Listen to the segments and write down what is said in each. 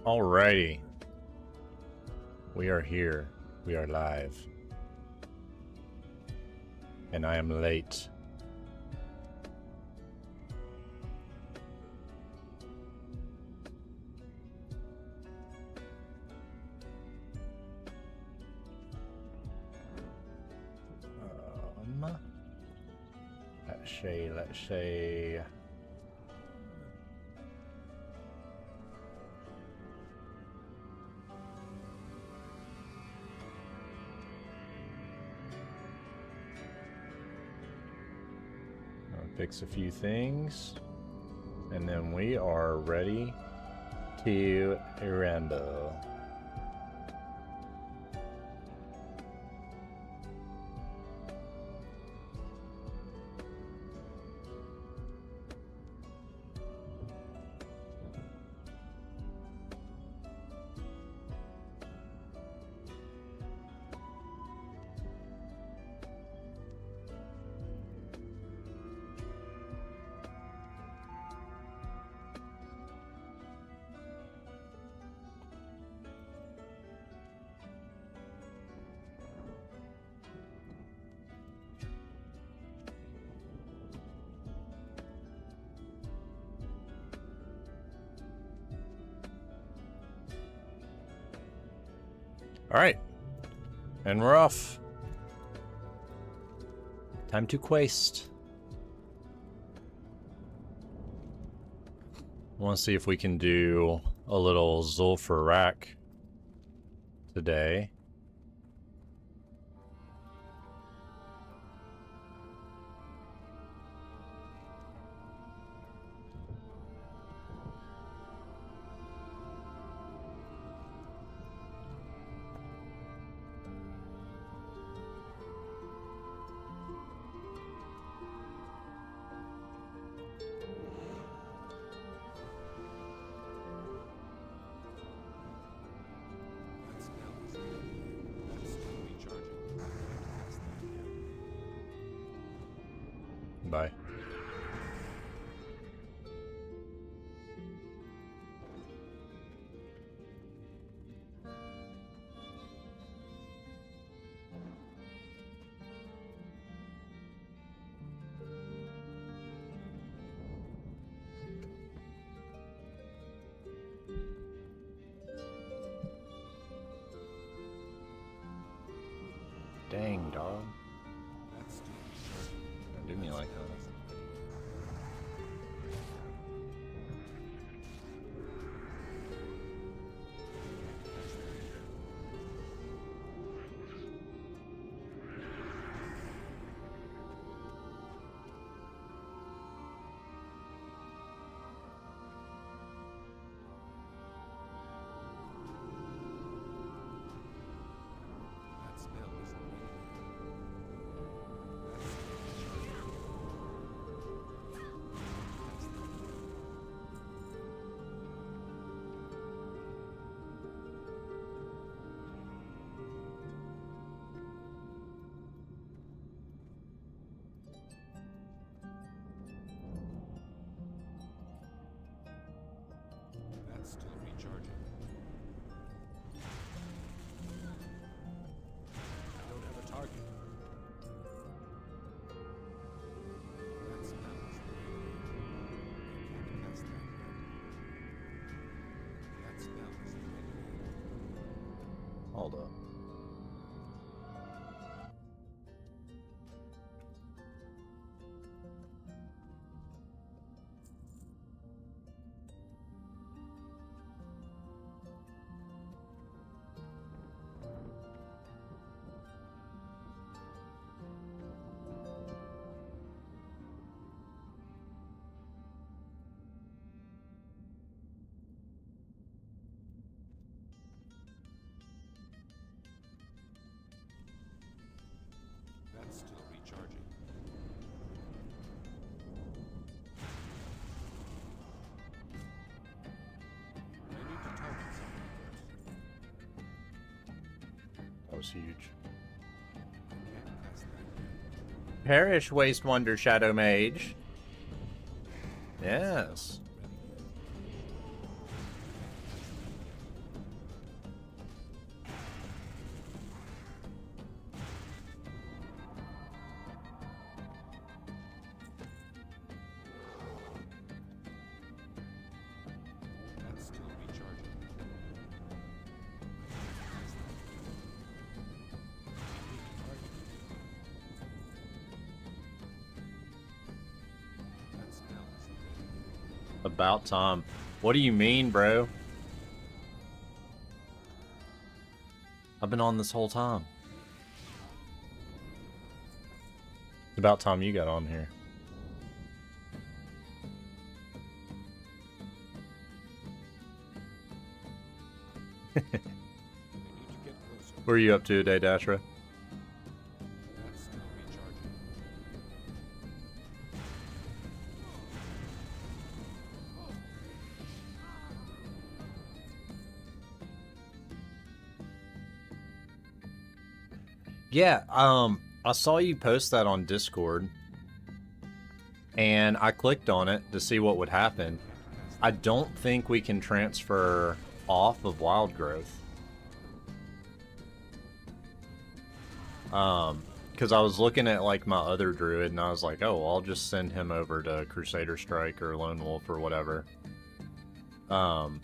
Alrighty. We are here. We are live. And I am late. Let's say I'll fix a few things, and then we are ready to ramble. Alright. And we're off. Time to quest. I want to see if we can do a little Zul'Farrak today. Bye. Dang, dog. Don't do me like that. Still recharging. I don't have a target. That smells. Can't cast that yet. That spell isn't ready. Hold up. That's still recharging. I need to target something first. That was huge. Can't cast that yet. Perish, Waste Wonder Shadow Mage. Yes. About time. What do you mean, bro? I've been on this whole time. It's about time you got on here. I need to get closer. What are you up to today, Dashra? That's still recharging. Yeah, I saw you post that on Discord, and I clicked on it to see what would happen. I don't think we can transfer off of wild growth. Because I was looking at like my other druid, and I was like, oh, I'll just send him over to Crusader Strike or Lone Wolf or whatever. And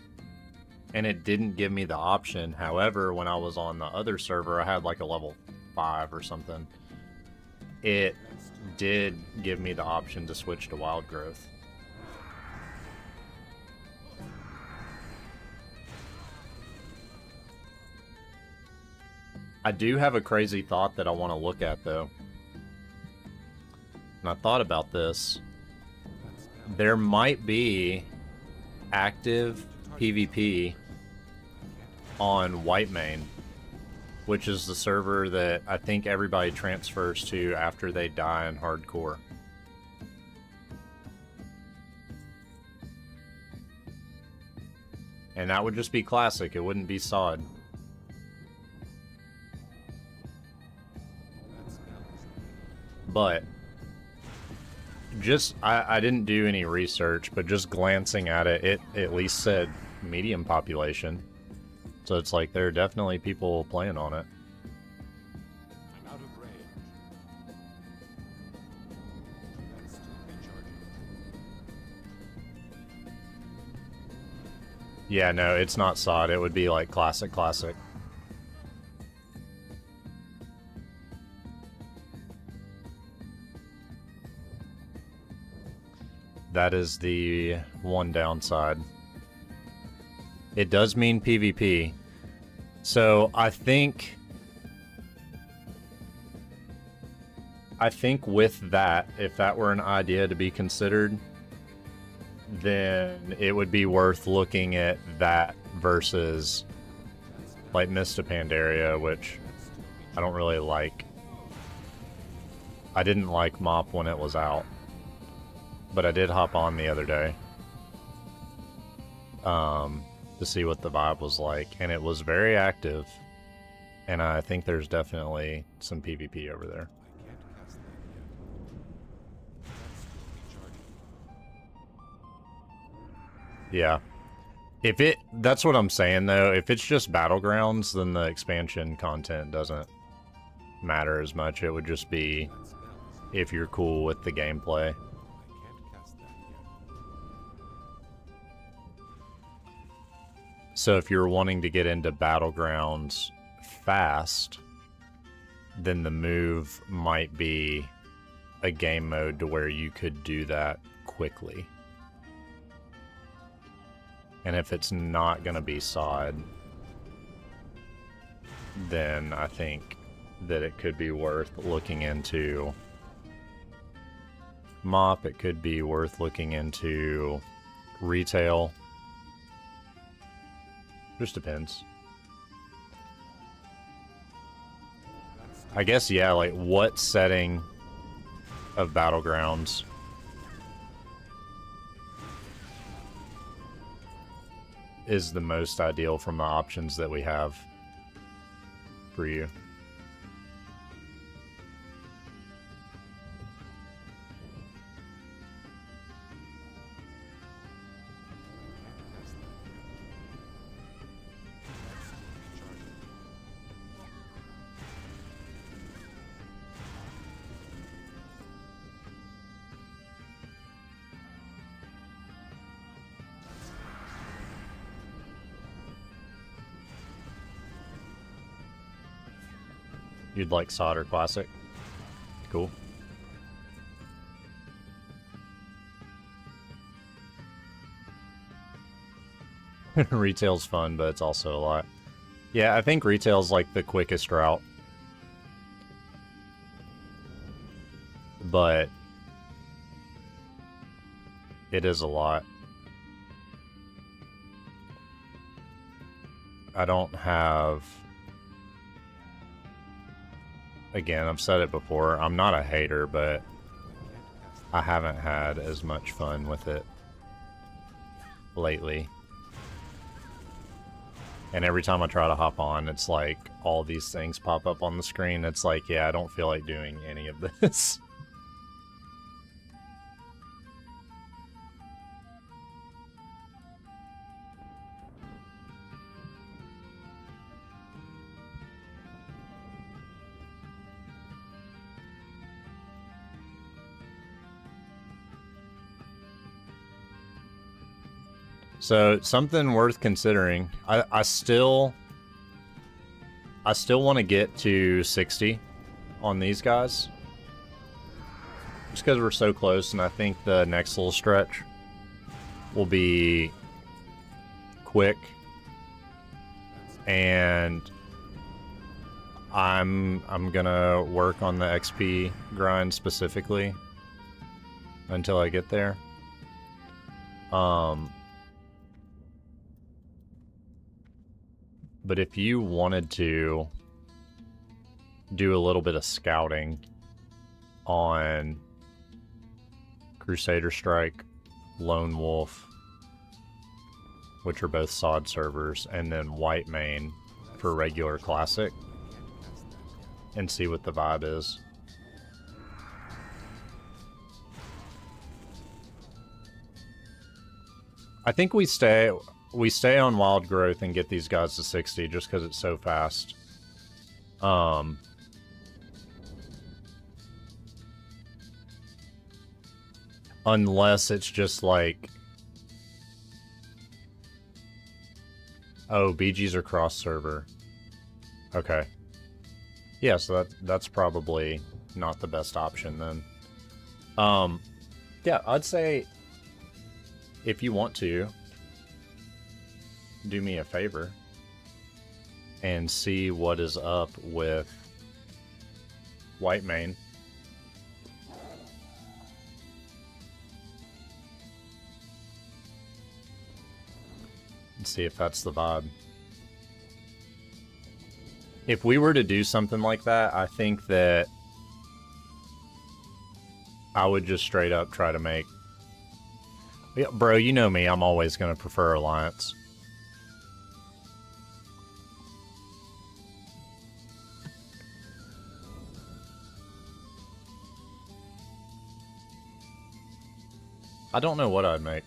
it didn't give me the option. However, when I was on the other server, I had like a level 5 or something. It did give me the option to switch to wild growth. I do have a crazy thought that I want to look at though. And I thought about this. There might be active PvP on Whitemane, which is the server that I think everybody transfers to after they die in hardcore. And that would just be classic, it wouldn't be sod. But just, I didn't do any research, but just glancing at it, it at least said medium population. So it's like there are definitely people playing on it. I'm out of range. That's still recharging. Yeah, no, it's not sod. It would be like classic. That is the one downside. It does mean PvP. So I think with that, if that were an idea to be considered, then it would be worth looking at that versus like Mist of Pandaria, which I don't really like. I didn't like Mop when it was out, but I did hop on the other day to see what the vibe was like, and it was very active, and I think there's definitely some PvP over there. I can't cast that yet. That's still recharging. Yeah. That's what I'm saying though, if it's just Battlegrounds, then the expansion content doesn't matter as much. It would just be That spell is if you're cool with the gameplay. I can't cast that yet. So if you're wanting to get into Battlegrounds fast, then the move might be a game mode to where you could do that quickly. And if it's not going to be sod, then I think that it could be worth looking into Mop. It could be worth looking into retail. Just depends. I guess, yeah, like what setting of Battlegrounds is the most ideal from the options that we have for you? You'd like Solder Classic? Cool. Retail's fun, but it's also a lot. Yeah, I think retail's like the quickest route. But it is a lot. I don't have... Again, I've said it before, I'm not a hater, but I haven't had as much fun with it lately. And every time I try to hop on, it's like all these things pop up on the screen. It's like, yeah, I don't feel like doing any of this. So, something worth considering. I still want to get to 60 on these guys. Just because we're so close, and I think the next little stretch will be quick. And I'm gonna work on the XP grind specifically until I get there. But if you wanted to do a little bit of scouting on Crusader Strike, Lone Wolf, which are both SOD servers, and then White Main for regular Classic, and see what the vibe is. I think we stay on Wild Growth and get these guys to 60 just because it's so fast. Unless it's just like... Oh, BGs are cross-server. Okay. Yeah, so that's probably not the best option then. Yeah, I'd say if you want to, do me a favor and see what is up with White Main. And see if that's the vibe. If we were to do something like that, I think that I would just straight up try to make... Yeah, bro, you know me, I'm always going to prefer Alliance. I don't know what I'd make.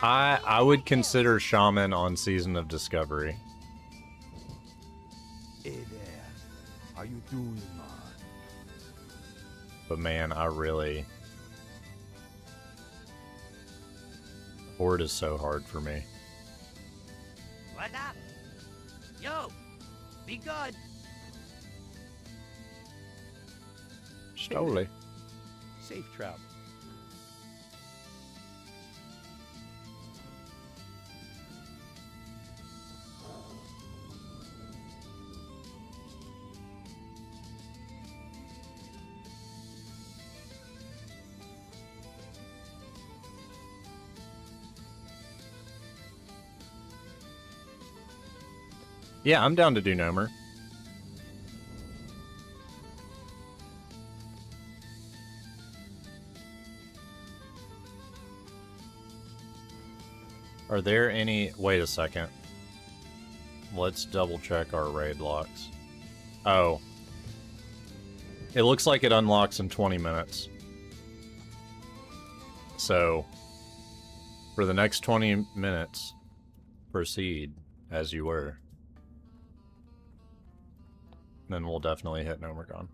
I would consider Shaman on Season of Discovery. Hey there. How you doing, man? But man, I really... Horde is so hard for me. What up? Yo! Be good! Stoli. Safe travel. Yeah, I'm down to do Nomer. Are there any... Wait a second. Let's double check our raid locks. Oh. It looks like it unlocks in 20 minutes. So, for the next 20 minutes, proceed as you were. Then we'll definitely hit Nomergon.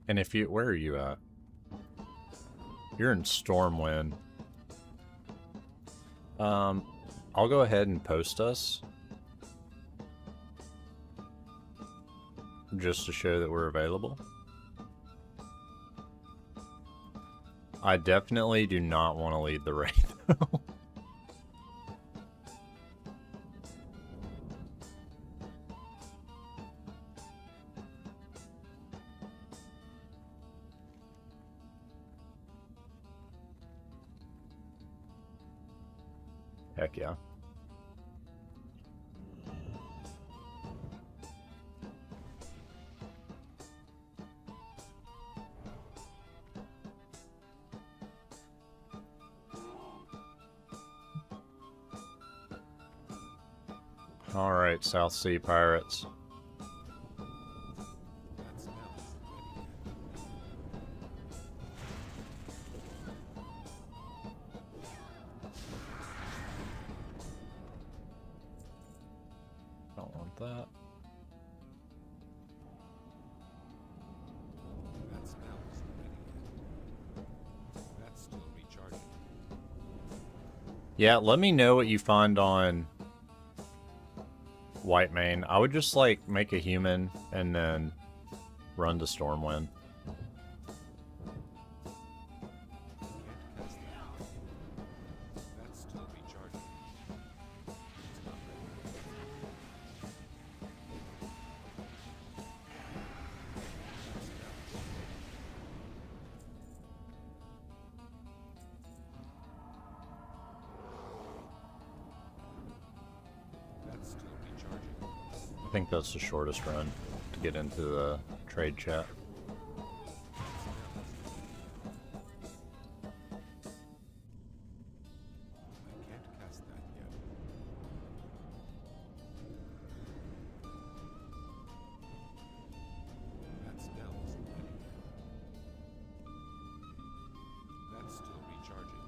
And if you... Where are you at? You're in Stormwind. I'll go ahead and post us. Just to show that we're available. I definitely do not want to lead the raid, though. Heck yeah. Alright, South Sea Pirates. That smells ready. Don't want that. That smells ready. That's still recharging. Yeah, let me know what you find on Whitemane. I would just, like, make a human and then run to Stormwind. Can't cast that. That's still recharging. It's not ready. That's still recharging. I think that's the shortest run to get into the trade chat. I can't cast that yet. That smells ready. That's still recharging.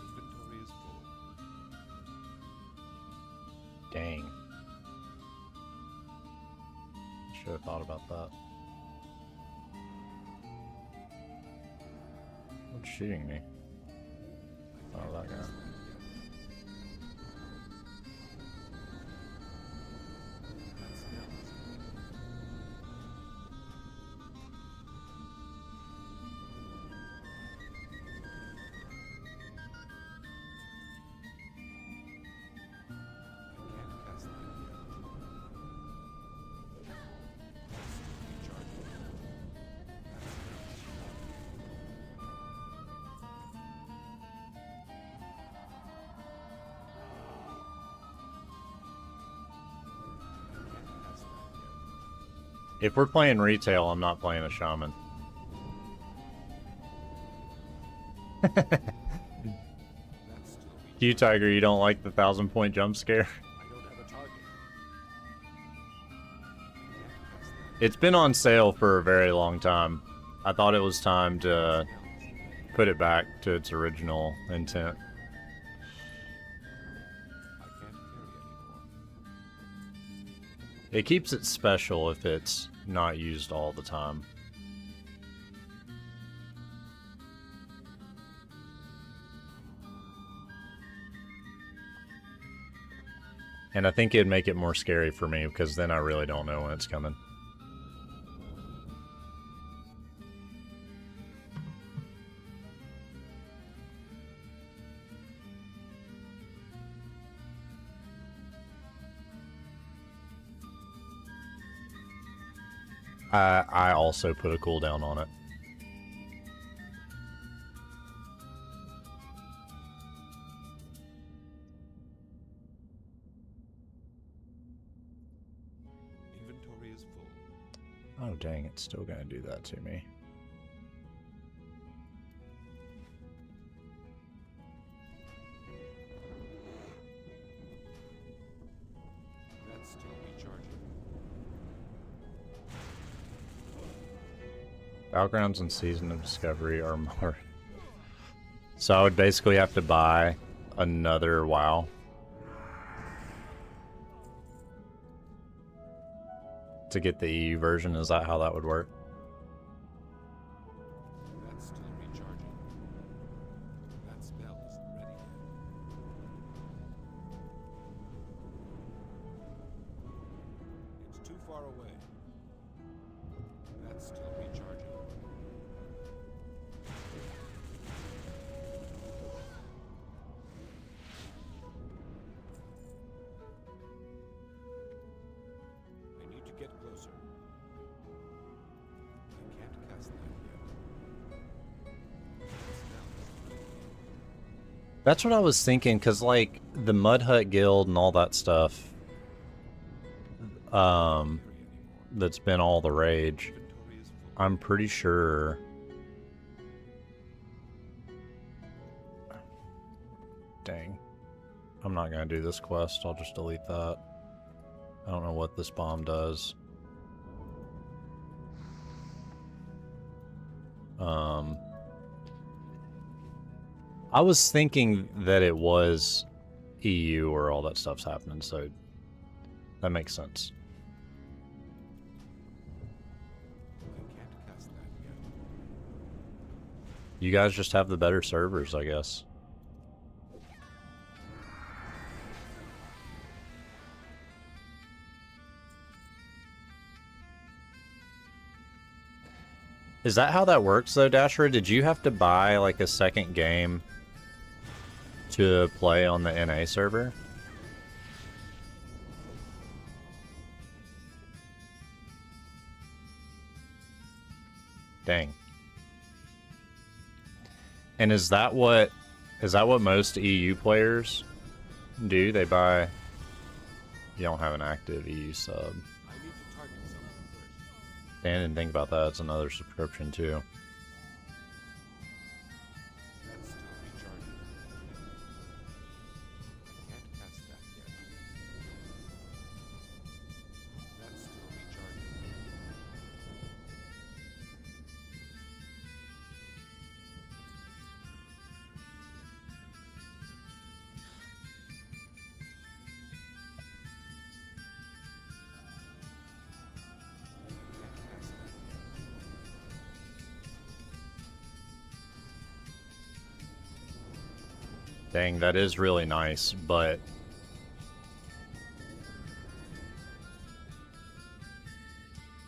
Inventory is full. Dang. Should have thought about that. What's shooting me? Oh, that guy. That smells ready. I can't cast that yet. That's still recharging. That smells lovely. I can't cast that yet. If we're playing retail, I'm not playing a shaman. That's still You, recharging. Tiger, you don't like the 1,000-point jump scare? I don't have a target. I can't cast that. It's been on sale for a very long time. I thought it was time to put it back to its original intent. I can't carry anymore. It keeps it special if it's not used all the time. And I think it'd make it more scary for me because then I really don't know when it's coming. I also put a cooldown on it. Inventory is full. Oh dang, it's still gonna do that to me. That's still recharging. Battlegrounds and Season of Discovery are more. So I would basically have to buy another WoW. To get the EU version, is that how that would work? That's still recharging. far away. That's still recharging. I need to get closer. I can't cast that yet. That's what I was thinking, because, like, the Mud Hut Guild and all that stuff, that's been all the rage. I'm pretty sure... Dang. I'm not going to do this quest. I'll just delete that. I don't know what this bomb does. I was thinking that it was EU where all that stuff's happening, so that makes sense. I can't cast that yet. You guys just have the better servers, I guess. Is that how that works, though, Dashra? Did you have to buy, like, a second game to play on the NA server? Dang. And is that what most EU players do? They buy... You don't have an active EU sub. I need to target someone first. Dan didn't think about that. It's another subscription, too. That's still recharging. I can't cast that yet. That's still recharging. Dang, that is really nice, but...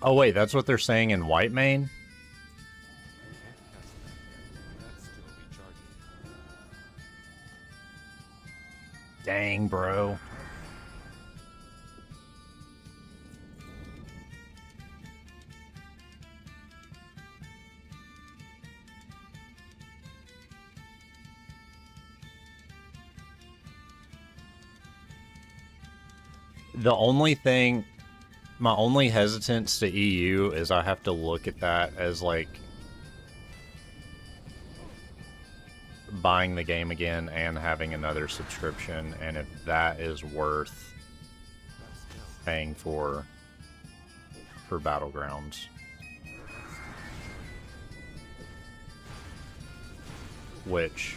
Oh wait, that's what they're saying in Whitemane? That's still recharging. Dang, bro. The only thing, my only hesitance to EU is I have to look at that as, like, buying the game again and having another subscription, and if that is worth paying for Battlegrounds. Which,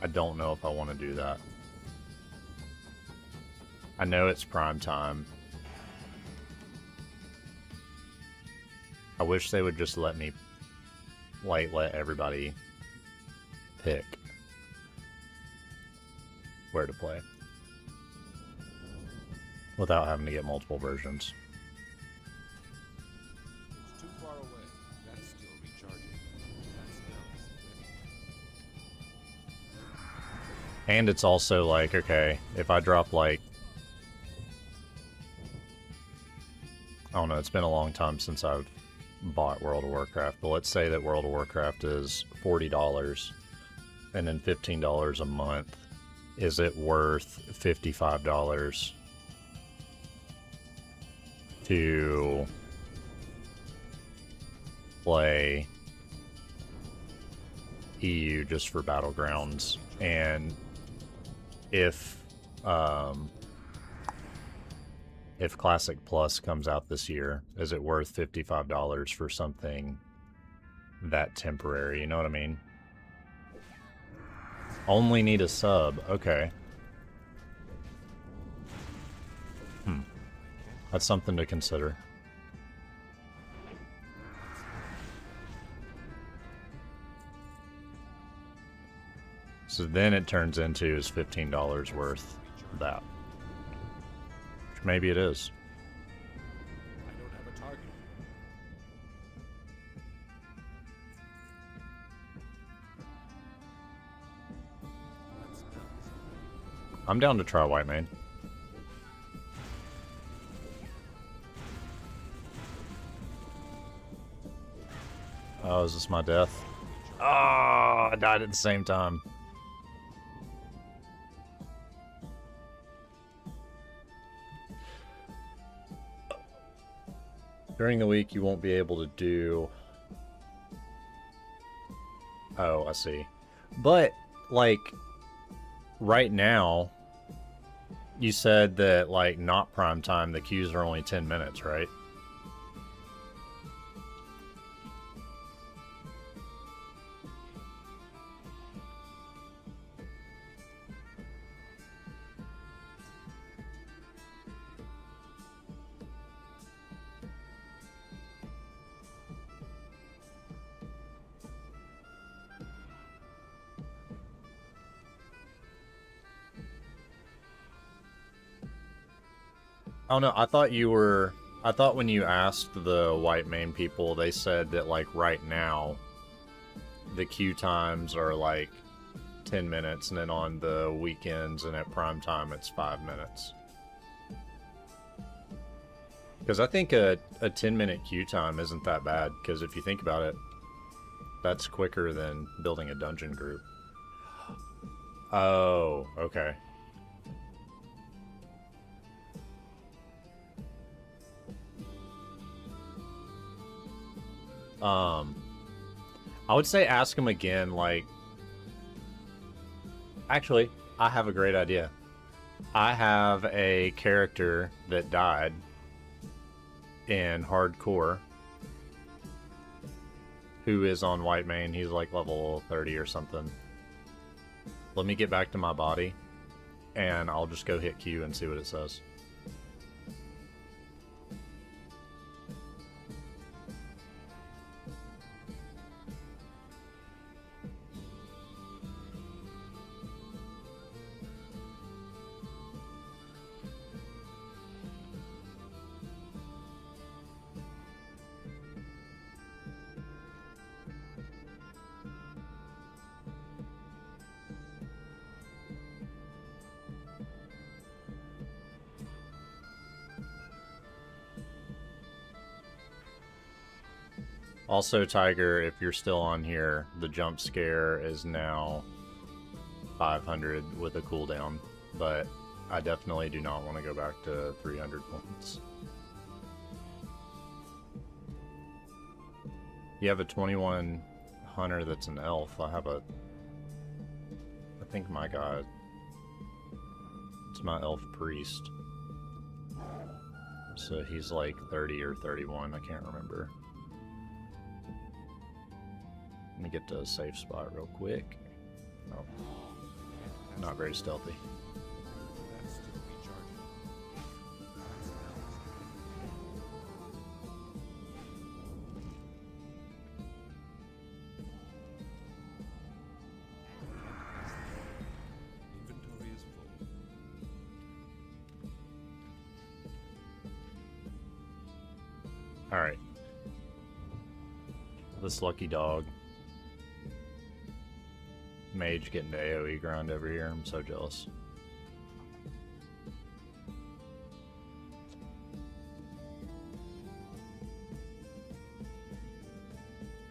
I don't know if I want to do that. I know it's prime time. I wish they would just let me, like, let everybody pick where to play without having to get multiple versions. It's too far away. That's still recharging. That's ready. And it's also like, okay, if I drop, like, I don't know, it's been a long time since I've bought World of Warcraft, but let's say that World of Warcraft is $40 and then $15 a month. Is it worth $55 to play EU just for Battlegrounds? And if Classic Plus comes out this year, is it worth $55 for something that temporary? You know what I mean? Only need a sub. Okay. That's something to consider. So then it turns into is $15 worth that. Maybe it is. I don't have a target. I'm down to try white mane. Oh, is this my death? Oh, I died at the same time. During the week, you won't be able to do... Oh, I see. But, like, right now, you said that, like, not prime time, the queues are only 10 minutes, right? Oh no, I thought you were... I thought when you asked the white mane people, they said that, like, right now, the queue times are, like, 10 minutes, and then on the weekends and at prime time, it's 5 minutes. Because I think a 10-minute queue time isn't that bad, because if you think about it, that's quicker than building a dungeon group. Oh, okay. I would say ask him again, like... Actually, I have a great idea. I have a character that died in hardcore who is on white mane. He's like level 30 or something. Let me get back to my body, and I'll just go hit Q and see what it says. Also, Tiger, if you're still on here, the jump scare is now 500 with a cooldown, but I definitely do not want to go back to 300 points. You have a 21 hunter that's an elf. I think my guy, it's my elf priest. So he's like 30 or 31, I can't remember. Let me get to a safe spot real quick. Oh, not very stealthy. That's still recharging. Inventory is full. Alright. This lucky dog. Mage getting to AoE grind over here. I'm so jealous.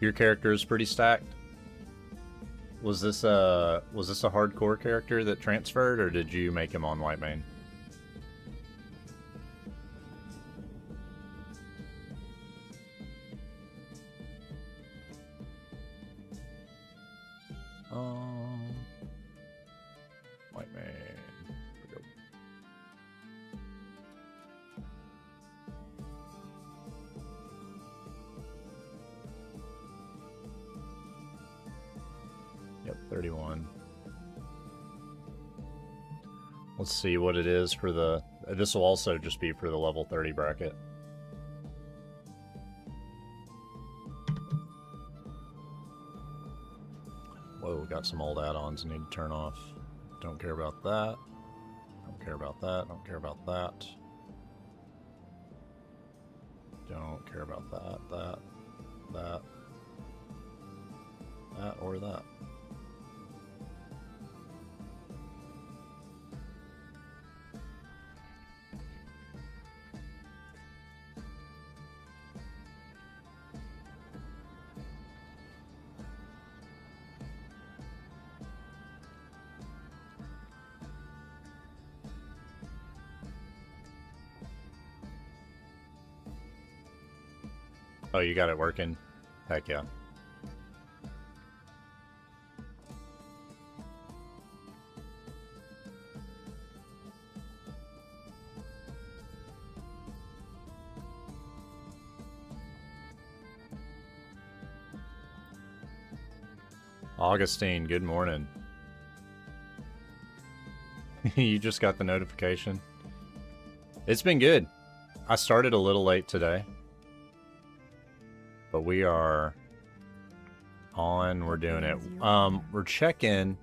Your character is pretty stacked. Was this a hardcore character that transferred, or did you make him on white mane? White mane. Here we go. Yep, 31. Let's see what it is for the... This will also just be for the level 30 bracket. Whoa, we got some old add-ons I need to turn off. Don't care about that. Don't care about that. Don't care about that. Don't care about that, or that. Oh, you got it working? Heck yeah. Augustine, good morning. You just got the notification? It's been good. I started a little late today. But we are on, we're doing it. We're checking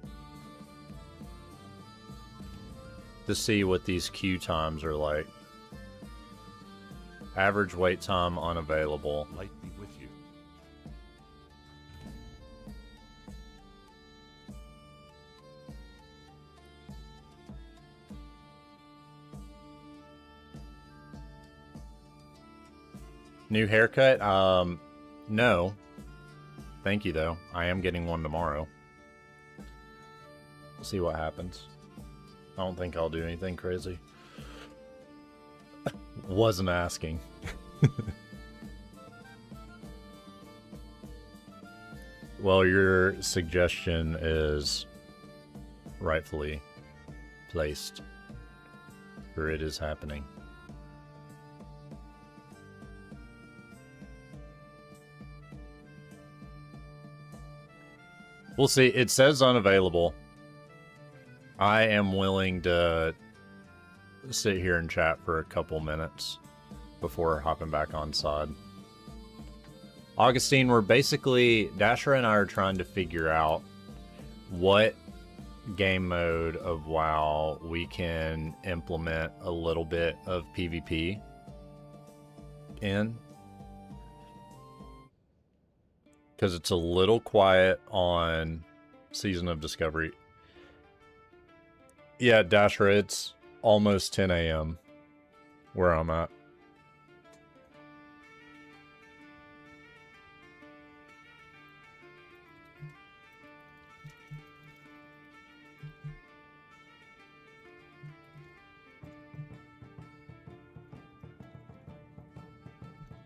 to see what these queue times are like. Average wait time unavailable. Light be with you. New haircut? No. Thank you, though. I am getting one tomorrow. We'll see what happens. I don't think I'll do anything crazy. Wasn't asking. Well, your suggestion is rightfully placed, for it is happening. We'll see. It says unavailable. I am willing to sit here and chat for a couple minutes before hopping back on side. Augustine, we're basically... Dasher and I are trying to figure out what game mode of WoW we can implement a little bit of PvP in. Because it's a little quiet on Season of Discovery. Yeah, Dasher, it's almost 10 a.m. where I'm at.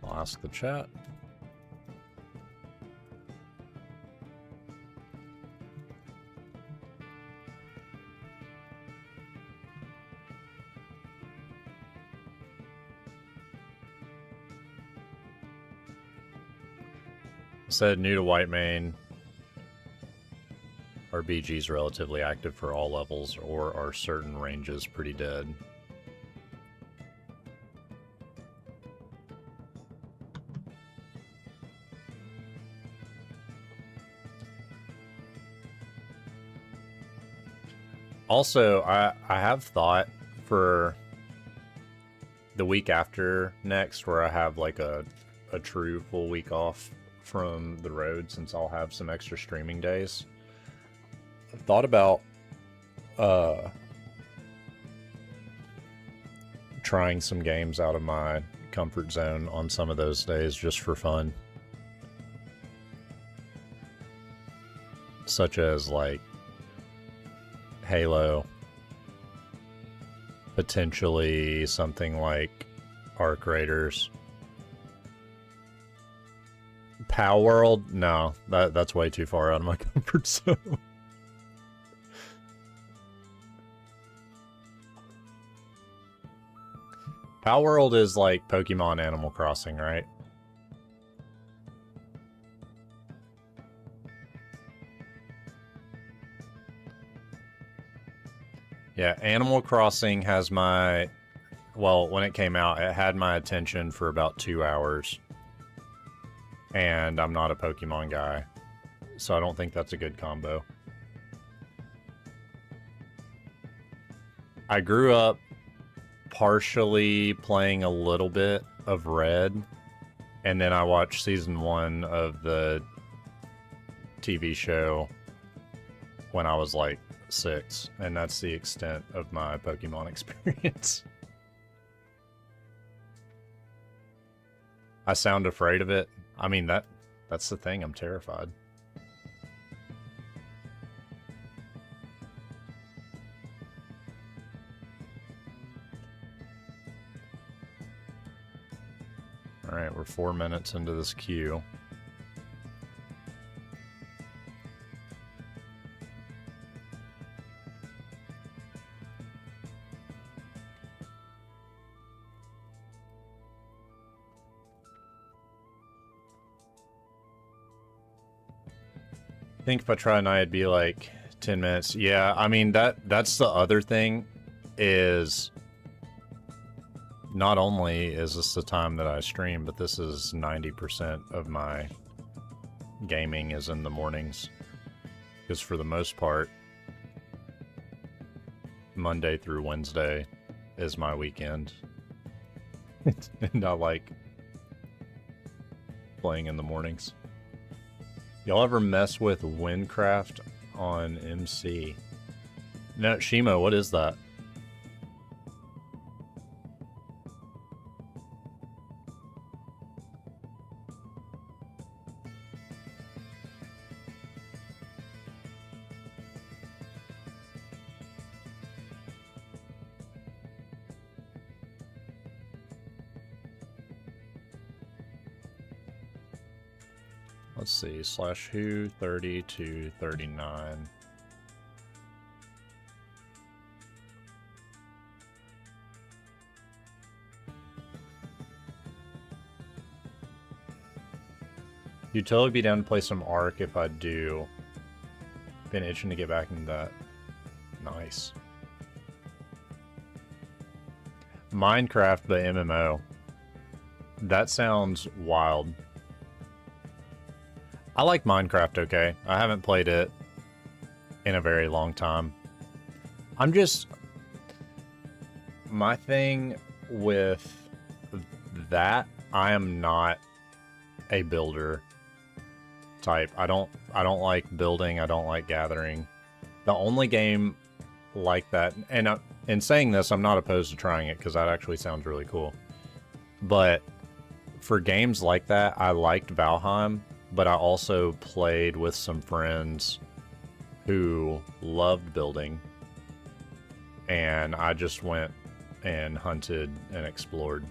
I'll ask the chat. Said new to Whitemane. Are BGs relatively active for all levels, or are certain ranges pretty dead? Also, I have thought for the week after next, where I have like a true full week off from the road, since I'll have some extra streaming days. I've thought about trying some games out of my comfort zone on some of those days just for fun. Such as like Halo, potentially something like Arc Raiders. Pow World? No, that's way too far out of my comfort zone. Pow World is like Pokemon Animal Crossing, right? Yeah, Animal Crossing has my... Well, when it came out, it had my attention for about 2 hours. And I'm not a Pokemon guy, so I don't think that's a good combo. I grew up partially playing a little bit of Red And then I watched season 1 of the TV show when I was like 6, and that's the extent of my Pokemon experience. I sound afraid of it. I mean, that's the thing, I'm terrified. Alright, we're 4 minutes into this queue. I think if I try tonight, it'd be like 10 minutes. Yeah, I mean, that's the other thing is not only is this the time that I stream, but this is 90% of my gaming is in the mornings. Because for the most part, Monday through Wednesday is my weekend. And I like playing in the mornings. Y'all ever mess with Windcraft on MC? No, Shimo, what is that? Let's see, /who 30 to 39. You'd totally be down to play some Ark if I do. Been itching to get back into that. Nice. Minecraft, the MMO. That sounds wild. I like Minecraft, okay? I haven't played it in a very long time. I'm just... My thing with that, I am not a builder type. I don't like building, I don't like gathering. The only game like that, and in saying this, I'm not opposed to trying it because that actually sounds really cool. But for games like that, I liked Valheim. But I also played with some friends who loved building. And I just went and hunted and explored.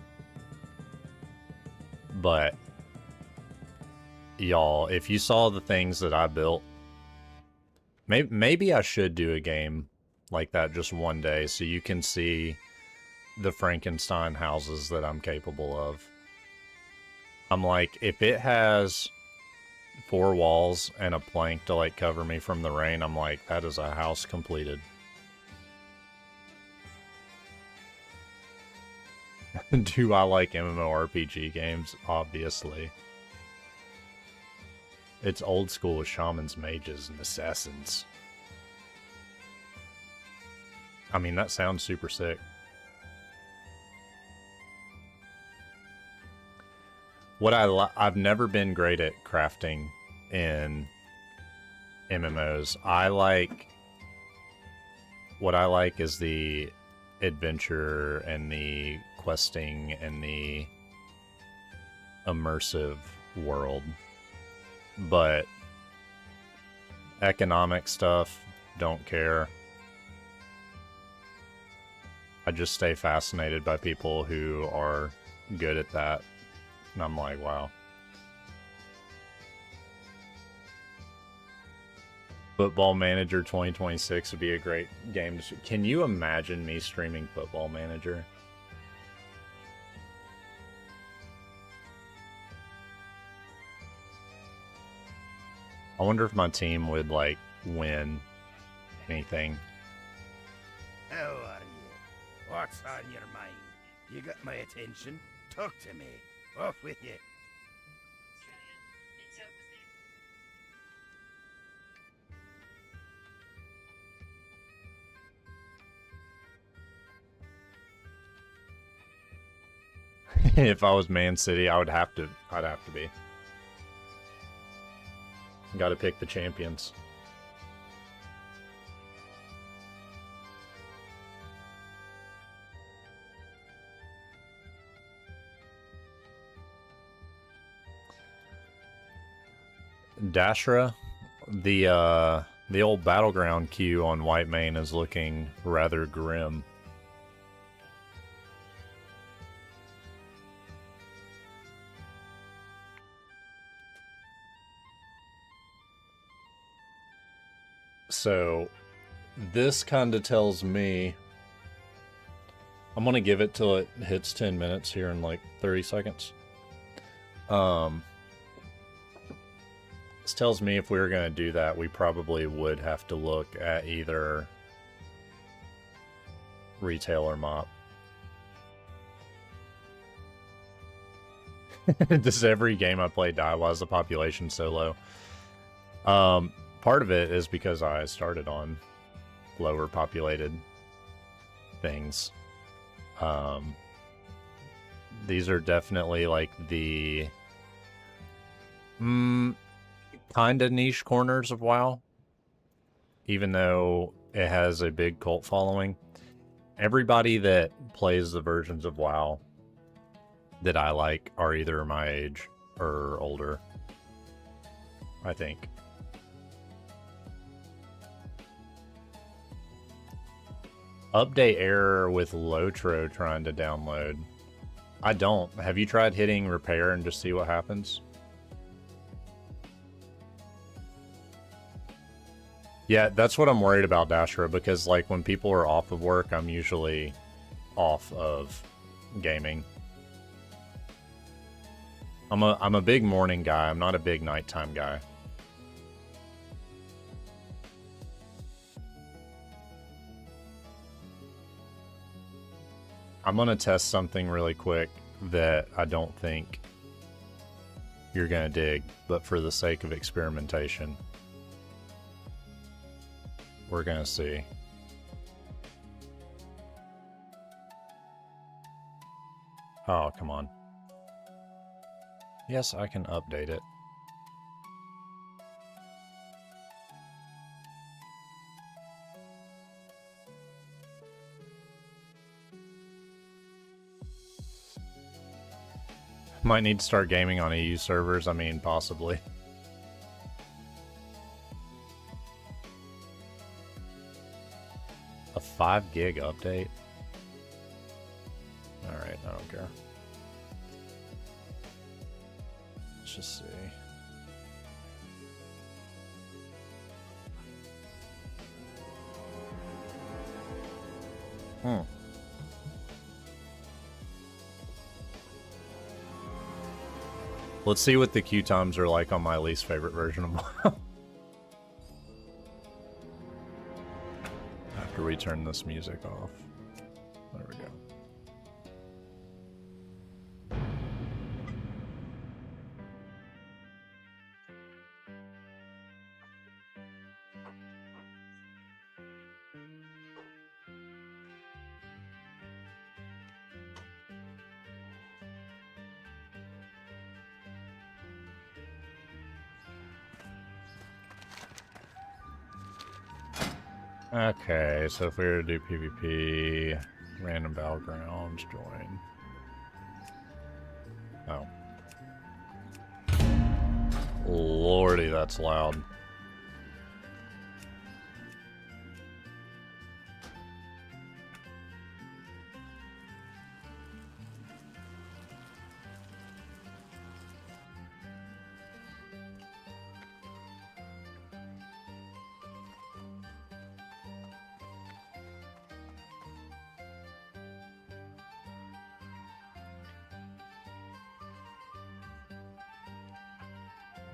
But, y'all, if you saw the things that I built, maybe I should do a game like that just one day so you can see the Frankenstein houses that I'm capable of. I'm like, if it has 4 walls and a plank to like cover me from the rain, I'm like, that is a house completed. Do I like MMORPG games? Obviously. It's old school with shamans, mages, and assassins. I mean, that sounds super sick. What I've never been great at crafting in MMOs. What I like is the adventure and the questing and the immersive world. But economic stuff, don't care. I just stay fascinated by people who are good at that. And I'm like, wow. Football Manager 2026 would be a great game. Can you imagine me streaming Football Manager? I wonder if my team would, like, win anything. How are you? What's on your mind? You got my attention? Talk to me. Off with you. If I was Man City, I'd have to be. Gotta pick the champions. Dashra, the old battleground queue on Whitemane is looking rather grim. So, this kind of tells me... I'm gonna give it till it hits 10 minutes here in like 30 seconds. This tells me if we were going to do that, we probably would have to look at either retail or mop. Does every game I play die? Why is the population so low? Part of it is because I started on lower populated things. These are definitely like the... kind of niche corners of WoW, even though it has a big cult following. Everybody that plays the versions of WoW that I like are either my age or older, I think. Update error with Lotro trying to download. I don't. Have you tried hitting repair and just see what happens? Yeah, that's what I'm worried about, Dashra, because like when people are off of work, I'm usually off of gaming. I'm a big morning guy. I'm not a big nighttime guy. I'm gonna test something really quick that I don't think you're gonna dig, but for the sake of experimentation, we're gonna see. Oh, come on. Yes, I can update it. Might need to start gaming on EU servers. I mean, possibly. A 5 gig update? Alright, I don't care. Let's just see. Let's see what the queue times are like on my least favorite version of WoW. After we turn this music off. There we go. Okay, so if we were to do PvP, random battlegrounds, join. Oh. Lordy, that's loud.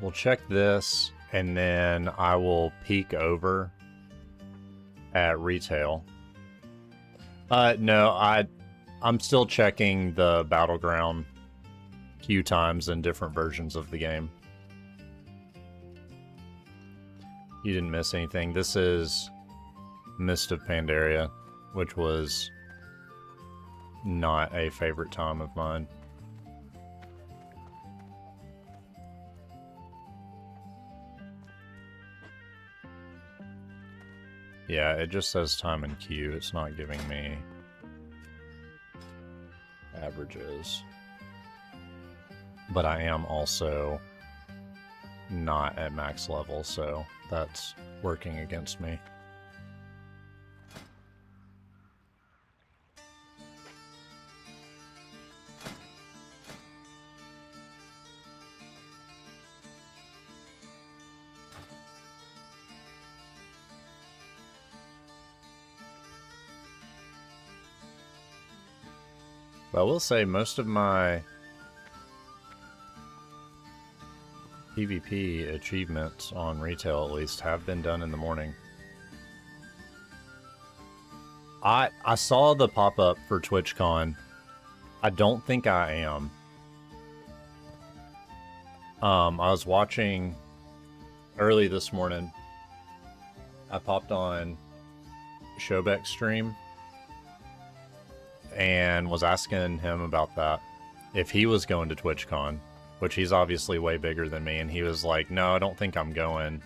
We'll check this, and then I will peek over at retail. No, I'm still checking the battleground queue times in different versions of the game. You didn't miss anything. This is Mist of Pandaria, which was not a favorite time of mine. Yeah, it just says time in queue. It's not giving me averages. But I am also not at max level, so that's working against me. But I will say most of my PvP achievements on retail, at least, have been done in the morning. I saw the pop-up for TwitchCon. I don't think I am. I was watching early this morning. I popped on Shobek's stream and was asking him about that, if he was going to TwitchCon, which he's obviously way bigger than me, and he was like, no, I don't think I'm going,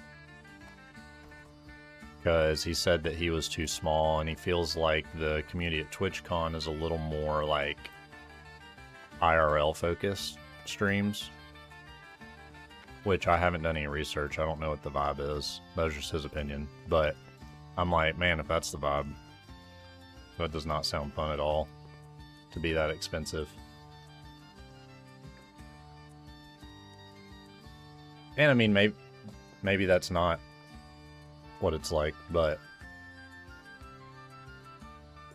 because he said that he was too small, and he feels like the community at TwitchCon is a little more like IRL focused streams, which I haven't done any research. I don't know what the vibe is. That was just his opinion, but I'm like, man, if that's the vibe, that does not sound fun at all to be that expensive. And I mean, maybe that's not what it's like, but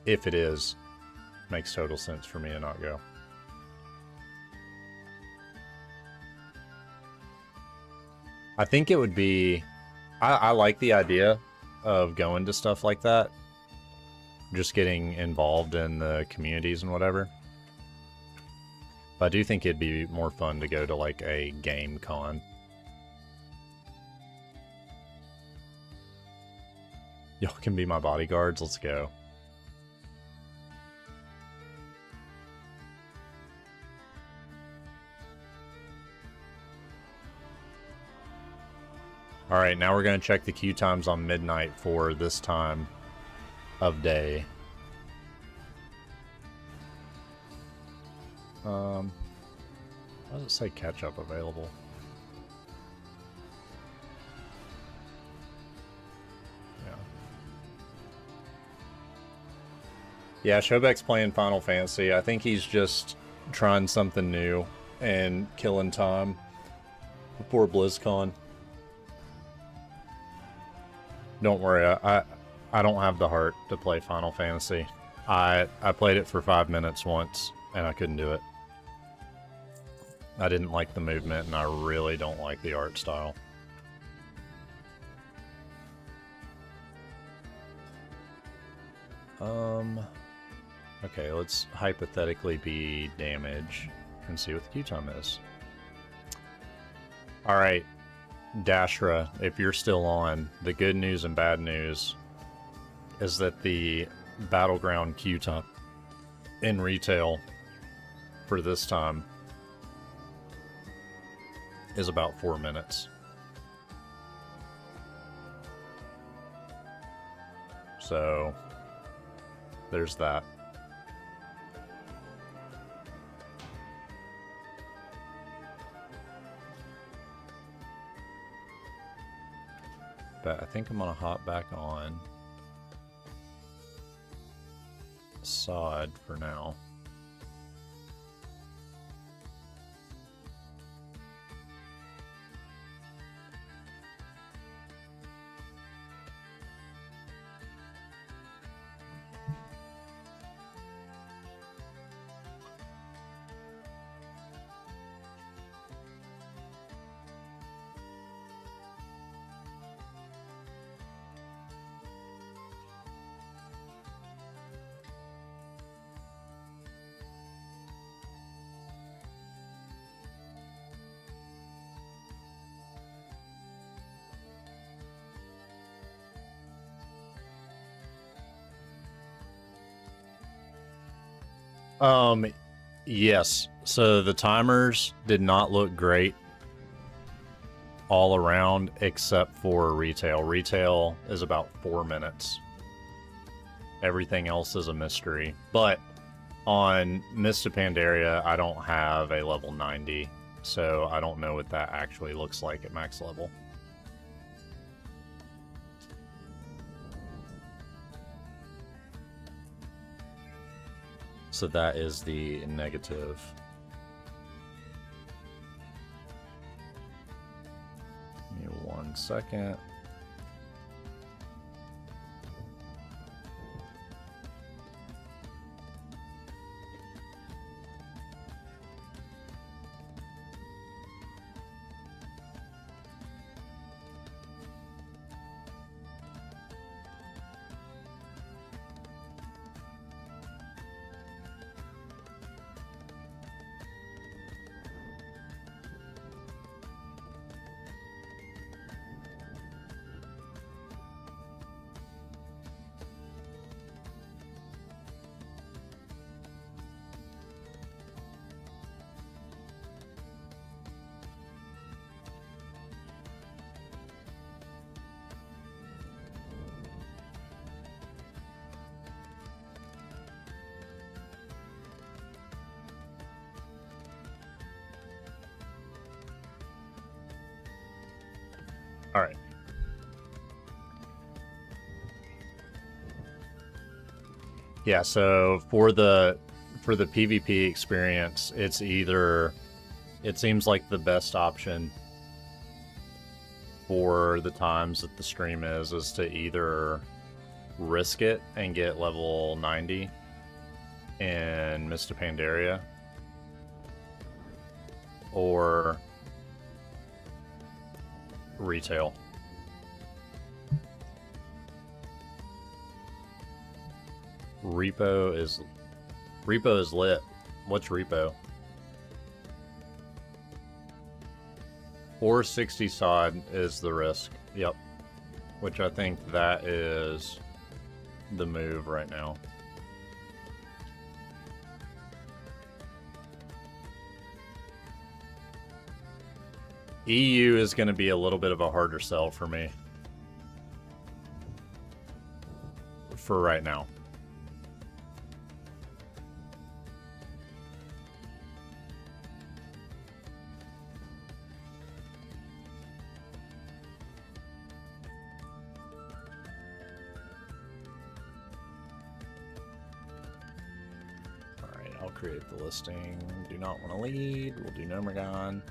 if it is, it makes total sense for me to not go. I think it would be... I like the idea of going to stuff like that. Just getting involved in the communities and whatever. But I do think it'd be more fun to go to like a game con. Y'all can be my bodyguards, let's go. Alright, now we're going to check the queue times on midnight for this time of day. Why does it say catch-up available? Yeah, Shobek's playing Final Fantasy. I think he's just trying something new and killing time before BlizzCon. Don't worry, I don't have the heart to play Final Fantasy. I played it for 5 minutes once, and I couldn't do it. I didn't like the movement, and I really don't like the art style. Okay, let's hypothetically be damage and see what the queue time is. Alright, Dashra, if you're still on, the good news and bad news is that the Battleground queue time in retail for this time is about 4 minutes. So, there's that. But I think I'm gonna hop back on Sod for now. Yes. So the timers did not look great all around except for retail. Retail is about 4 minutes. Everything else is a mystery. But on Mist of Pandaria, I don't have a level 90, so I don't know what that actually looks like at max level. So that is the negative. Give me 1 second. All right. Yeah, so for the PvP experience, it's either, it seems like the best option for the times that the stream is to either risk it and get level 90 in Mist of Pandaria, or retail. Repo is lit. What's repo? 460 sod is the risk. Yep. Which I think that is the move right now. EU is going to be a little bit of a harder sell for me. For right now. Alright, I'll create the listing. Do not want to lead. We'll do Nomergon.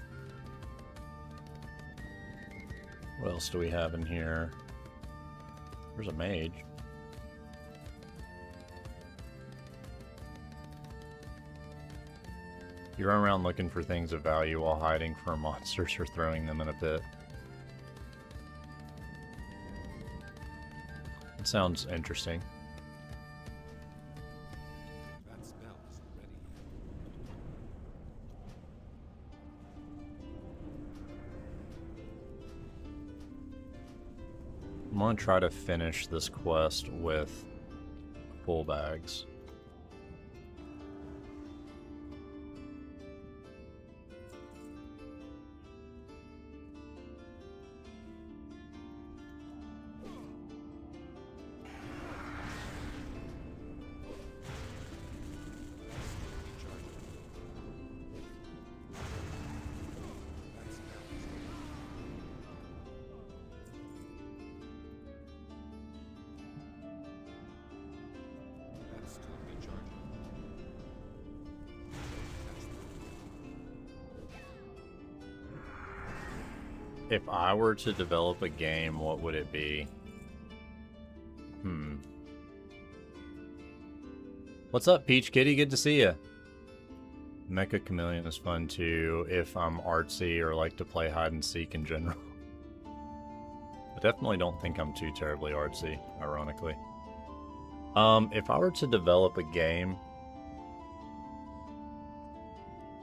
What else do we have in here? There's a mage. You run around looking for things of value while hiding from monsters or throwing them in a pit. It sounds interesting. That spell is ready. I'm gonna try to finish this quest with full bags. If I were to develop a game, what would it be? What's up, Peach Kitty? Good to see you. Mecha Chameleon is fun too if I'm artsy or like to play hide and seek in general. I definitely don't think I'm too terribly artsy, ironically. If I were to develop a game,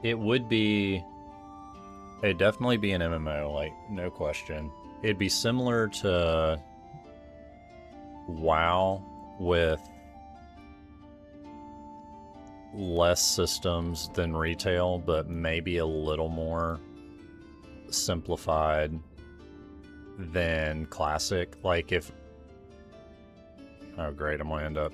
it would be... It'd definitely be an MMO, like, no question. It'd be similar to WoW with less systems than retail, but maybe a little more simplified than classic. Like if... Oh great, I'm gonna end up...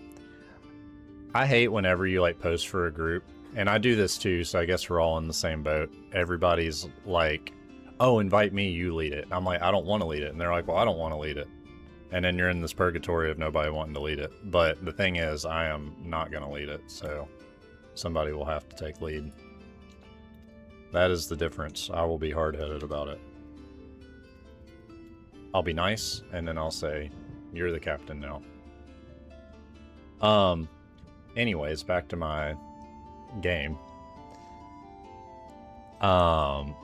I hate whenever you like post for a group, and I do this too, so I guess we're all in the same boat. Everybody's like, oh, invite me, you lead it. And I'm like, I don't want to lead it. And they're like, well, I don't want to lead it. And then you're in this purgatory of nobody wanting to lead it. But the thing is, I am not going to lead it, so somebody will have to take lead. That is the difference. I will be hard-headed about it. I'll be nice, and then I'll say, you're the captain now. Anyways, back to my game. I'm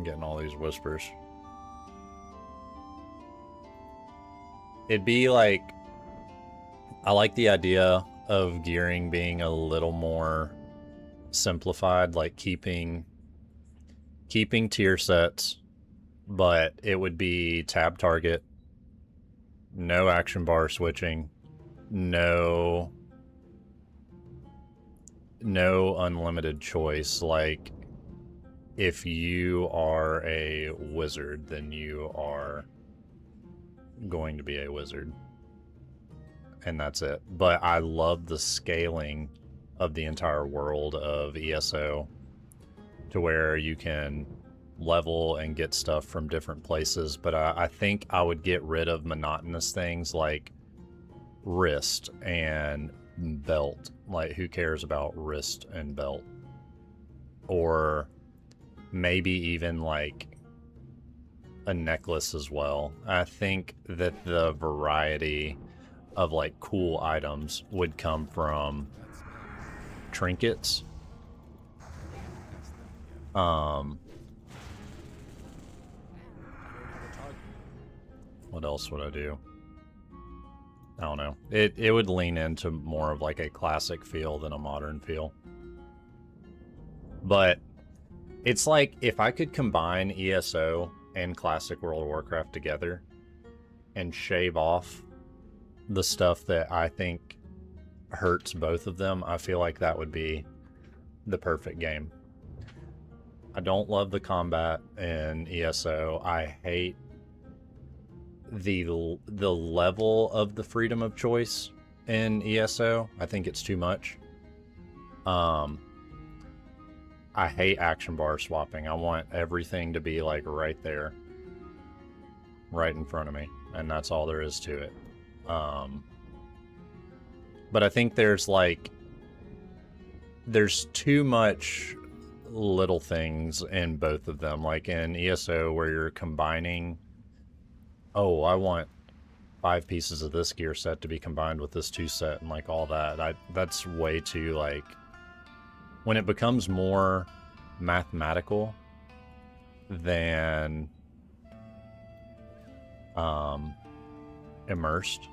getting all these whispers. It'd be like... I like the idea of gearing being a little more simplified, like keeping tier sets, but it would be tab target, no action bar switching, no unlimited choice. Like, if you are a wizard, then you are going to be a wizard. And that's it. But I love the scaling of the entire world of ESO to where you can level and get stuff from different places. But I think I would get rid of monotonous things like wrist and belt. Like, who cares about wrist and belt? Or maybe even like a necklace as well. I think that the variety of like cool items would come from trinkets. What else would I do? I don't know. It would lean into more of like a classic feel than a modern feel. But it's like, if I could combine ESO and classic World of Warcraft together and shave off the stuff that I think hurts both of them, I feel like that would be the perfect game. I don't love the combat in ESO. I hate the level of the freedom of choice in ESO. I think it's too much. I hate action bar swapping. I want everything to be like right there, right in front of me, and that's all there is to it. But I think there's too much little things in both of them. Like in ESO, where you're combining, oh, I want 5 pieces of this gear set to be combined with this 2 set and like all that. That's way too, like, when it becomes more mathematical than immersed,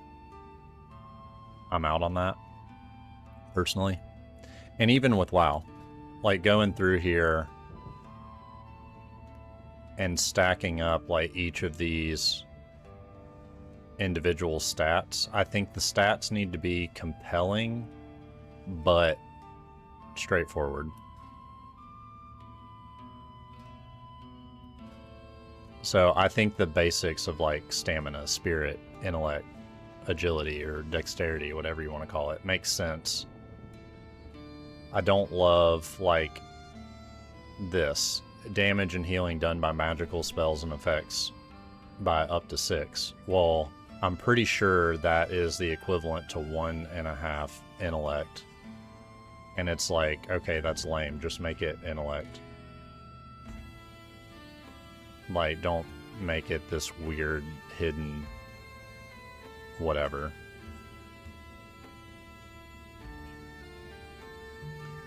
I'm out on that, personally. And even with WoW, like going through here and stacking up like each of these individual stats, I think the stats need to be compelling but straightforward. So I think the basics of like stamina, spirit, intellect, agility, or dexterity, whatever you want to call it, makes sense. I don't love like this damage and healing done by magical spells and effects by up to 6. Well, I'm pretty sure that is the equivalent to 1.5 intellect. And it's like, okay, that's lame. Just make it intellect. Like, don't make it this weird, hidden, whatever.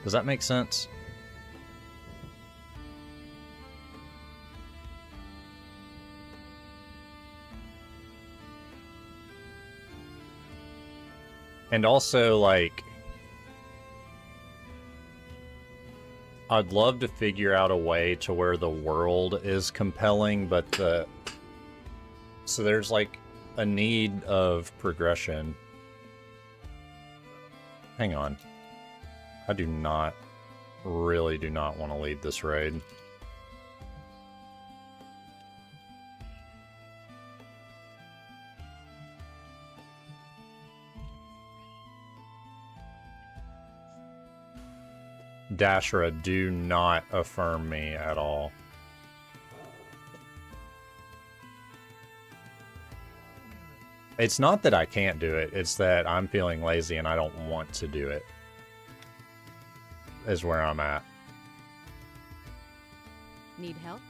Does that make sense? And also, like, I'd love to figure out a way to where the world is compelling, but so there's like a need of progression. Hang on. I do not really do not want to lead this raid. Dashra, do not affirm me at all. It's not that I can't do it, it's that I'm feeling lazy and I don't want to do it. Is where I'm at. Need help?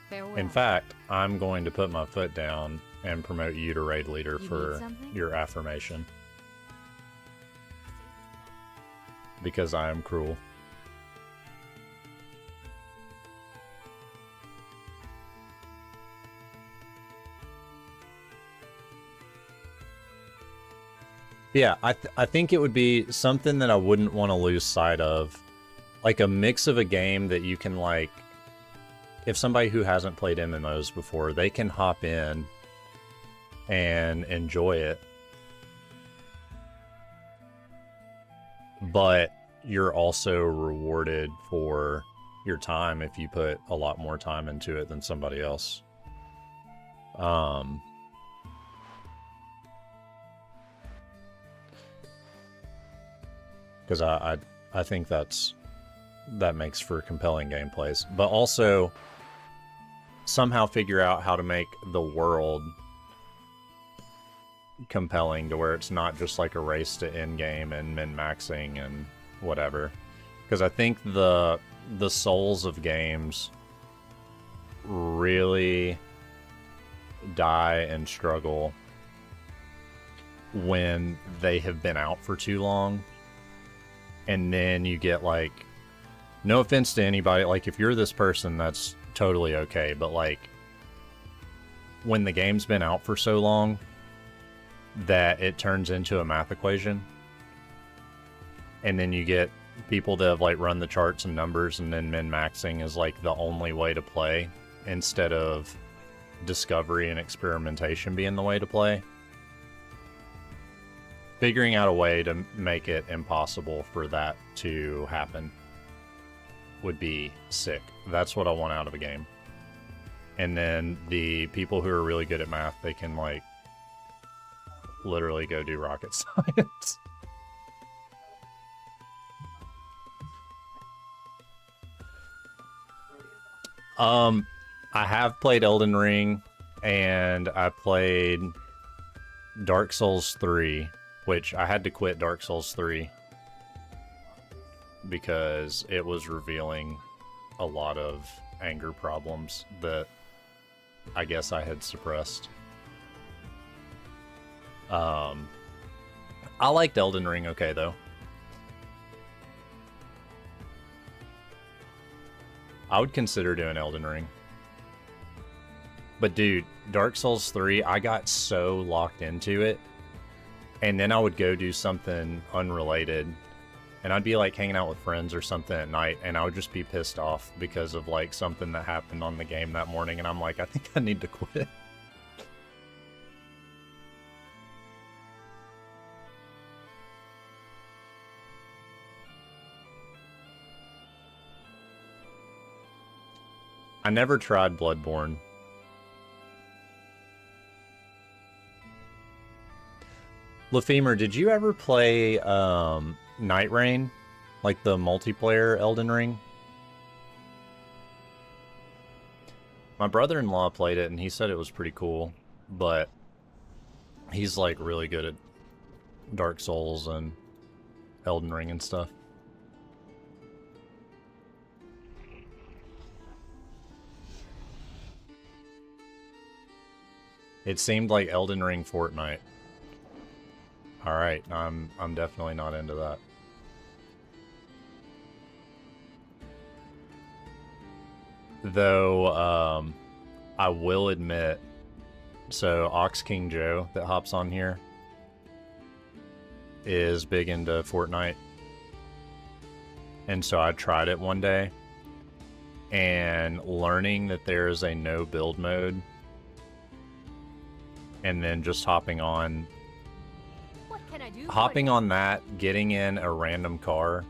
Farewell. In fact, I'm going to put my foot down and promote you to raid leader You for need something? your affirmation. Because I am cruel. Yeah, I think it would be something that I wouldn't want to lose sight of. Like a mix of a game that you can like... If somebody who hasn't played MMOs before, they can hop in and enjoy it. But you're also rewarded for your time if you put a lot more time into it than somebody else. Because I think that makes for compelling gameplays. But also somehow figure out how to make the world compelling to where it's not just like a race to end game and min-maxing and whatever. Because I think the souls of games really die and struggle when they have been out for too long. And then you get like, no offense to anybody, like if you're this person, that's totally okay. But like when the game's been out for so long that it turns into a math equation, and then you get people that have like run the charts and numbers, and then min-maxing is like the only way to play instead of discovery and experimentation being the way to play. Figuring out a way to make it impossible for that to happen would be sick. That's what I want out of a game. And then the people who are really good at math, they can like literally go do rocket science. I have played Elden Ring, and I played Dark Souls 3, which I had to quit Dark Souls 3 because it was revealing a lot of anger problems that I guess I had suppressed. I liked Elden Ring okay, though. I would consider doing Elden Ring. But dude, Dark Souls 3, I got so locked into it. And then I would go do something unrelated. And I'd be like hanging out with friends or something at night. And I would just be pissed off because of like something that happened on the game that morning. And I'm like, I think I need to quit. I never tried Bloodborne. Lefemer, did you ever play Night Rain? Like the multiplayer Elden Ring? My brother-in-law played it and he said it was pretty cool, but he's like really good at Dark Souls and Elden Ring and stuff. It seemed like Elden Ring Fortnite. Alright, I'm definitely not into that. Though, I will admit, so Ox King Joe that hops on here is big into Fortnite. And so I tried it one day, and learning that there's a no build mode and then just hopping on can I do? hopping on that, getting in a random car,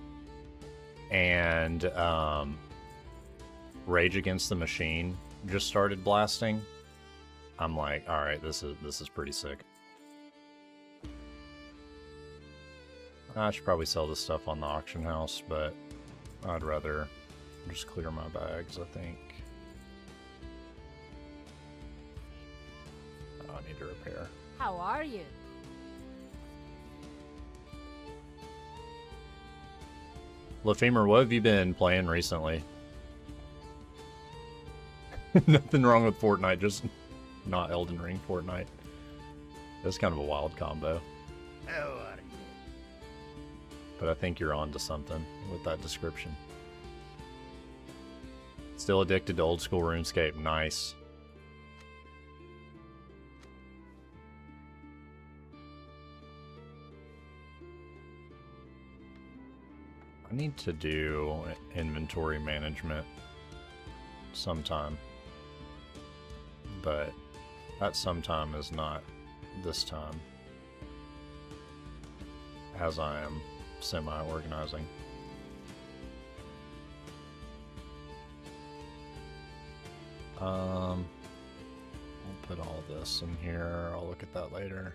and Rage Against the Machine just started blasting. I'm like, all right, this is pretty sick. I should probably sell this stuff on the auction house, but I'd rather just clear my bags, I think. Oh, I need to repair. How are you? Lefemer, what have you been playing recently? Nothing wrong with Fortnite, just not Elden Ring Fortnite. That's kind of a wild combo. How are you? But I think you're onto something with that description. Still addicted to old school RuneScape. Nice. I need to do inventory management sometime. But that sometime is not this time, as I am semi-organizing. I'll put all this in here. I'll look at that later.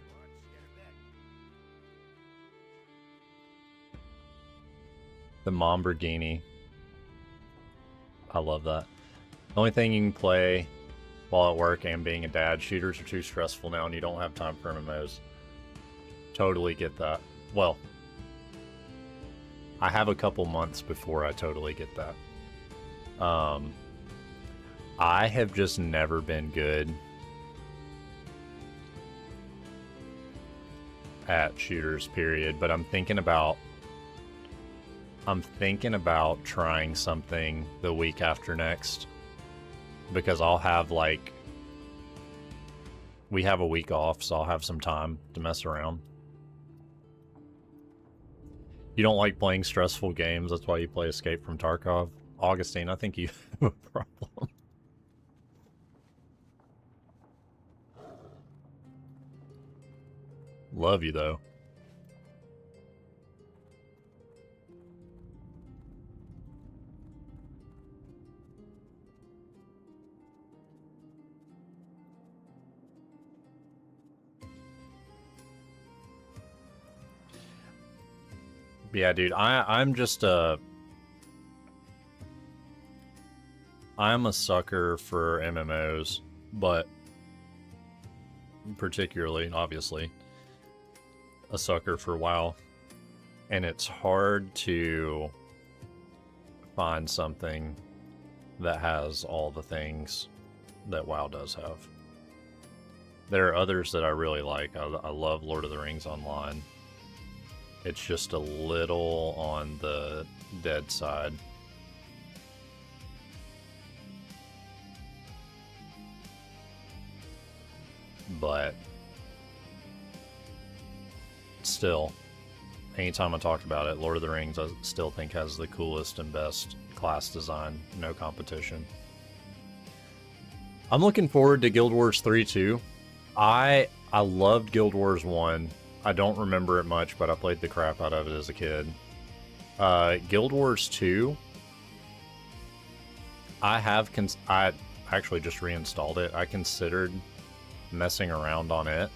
The Momborghini. I love that. The only thing you can play while at work and being a dad, shooters are too stressful now and you don't have time for MMOs. Totally get that. Well, I have a couple months before I totally get that. I have just never been good at shooters, period, but I'm thinking about trying something the week after next, because I'll have like, we have a week off, so I'll have some time to mess around. You don't like playing stressful games, that's why you play Escape from Tarkov. Augustine, I think you have a problem. Love you though. Yeah, dude, I'm just I'm a sucker for MMOs, but particularly, obviously, a sucker for WoW. And it's hard to find something that has all the things that WoW does have. There are others that I really like. I love Lord of the Rings Online. It's just a little on the dead side. But still, anytime I talk about it, Lord of the Rings I still think has the coolest and best class design. No competition. I'm looking forward to Guild Wars 3 too. I loved Guild Wars 1. I don't remember it much, but I played the crap out of it as a kid. Guild Wars 2, I actually just reinstalled it. I considered messing around on it.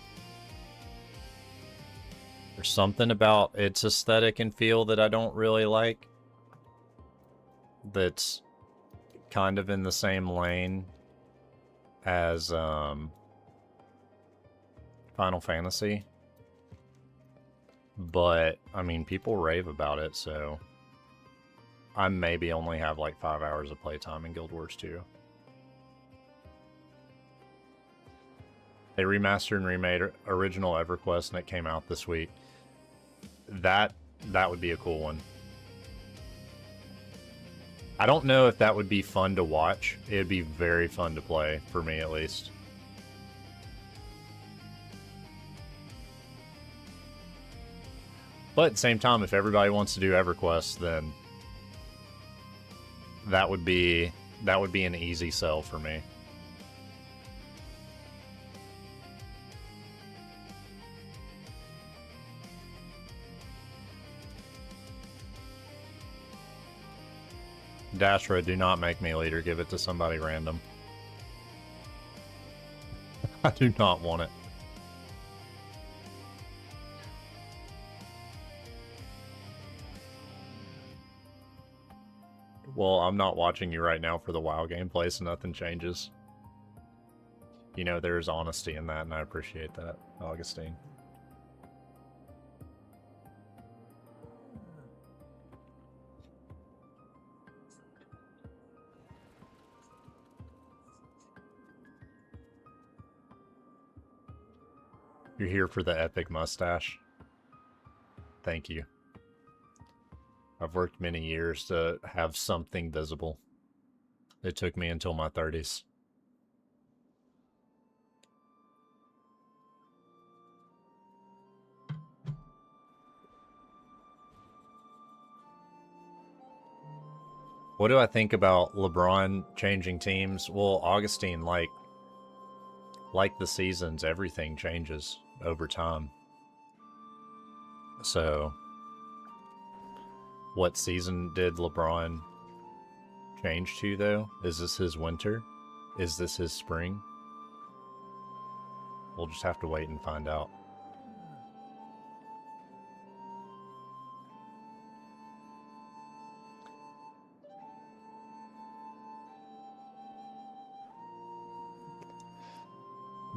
There's something about its aesthetic and feel that I don't really like. That's kind of in the same lane as Final Fantasy. But, I mean, people rave about it, so I maybe only have like 5 hours of playtime in Guild Wars 2. They remastered and remade original EverQuest and it came out this week. That would be a cool one. I don't know if that would be fun to watch. It would be very fun to play, for me at least. But at the same time, if everybody wants to do EverQuest, then that would be an easy sell for me. Dashra, do not make me leader. Give it to somebody random. I do not want it. Well, I'm not watching you right now for the WoW gameplay, so nothing changes. You know, there's honesty in that, and I appreciate that, Augustine. You're here for the epic mustache. Thank you. I've worked many years to have something visible. It took me until my 30s. What do I think about LeBron changing teams? Well, Augustine, like the seasons, everything changes over time. So, what season did LeBron change to, though? Is this his winter? Is this his spring? We'll just have to wait and find out.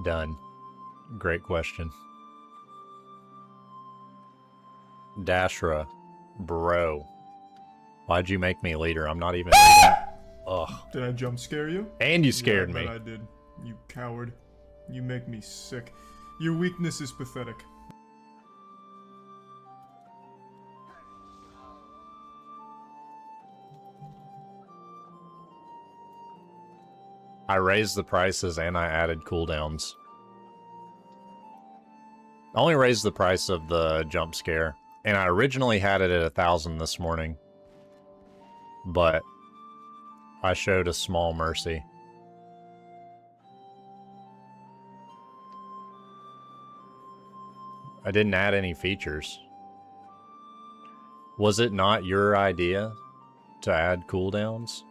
Done. Great question. Dashra, bro. Why'd you make me leader? I'm not even leading. Ugh. Did I jump scare you? And you scared Yeah, me. I did. You coward. You make me sick. Your weakness is pathetic. I raised the prices and I added cooldowns. I only raised the price of the jump scare. And I originally had it at 1,000 this morning. But I showed a small mercy. I didn't add any features. Was it not your idea to add cooldowns?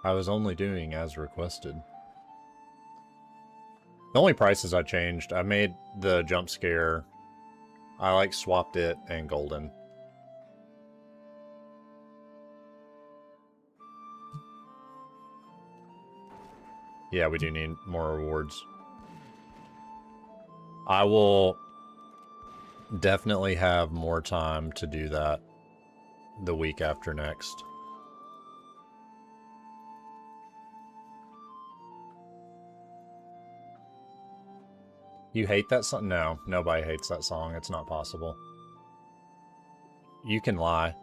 I was only doing as requested. The only prices I changed, I made the jump scare, I like swapped it and golden. Yeah, we do need more rewards. I will definitely have more time to do that the week after next. You hate that song? No, nobody hates that song. It's not possible. You can lie.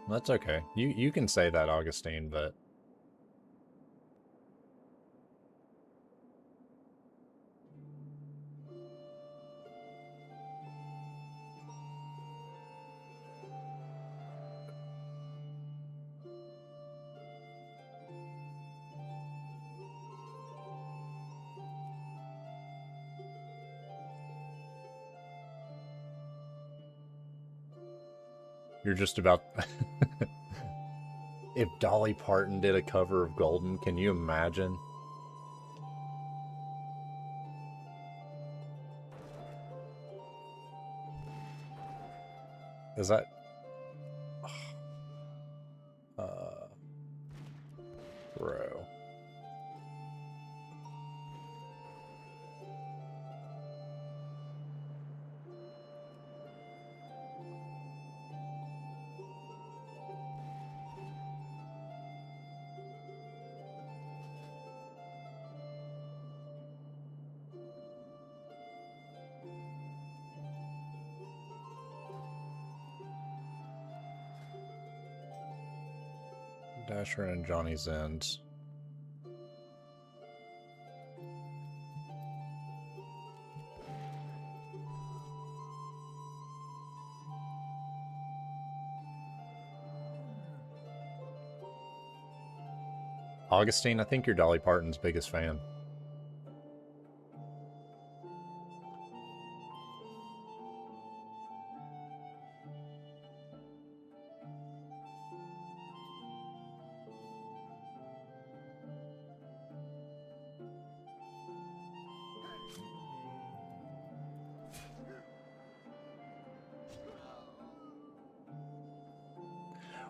That's okay. You can say that, Augustine, but... You're just about... If Dolly Parton did a cover of Golden, can you imagine? Is that... Bro. Dasher and Johnny's Ends. Augustine, I think you're Dolly Parton's biggest fan.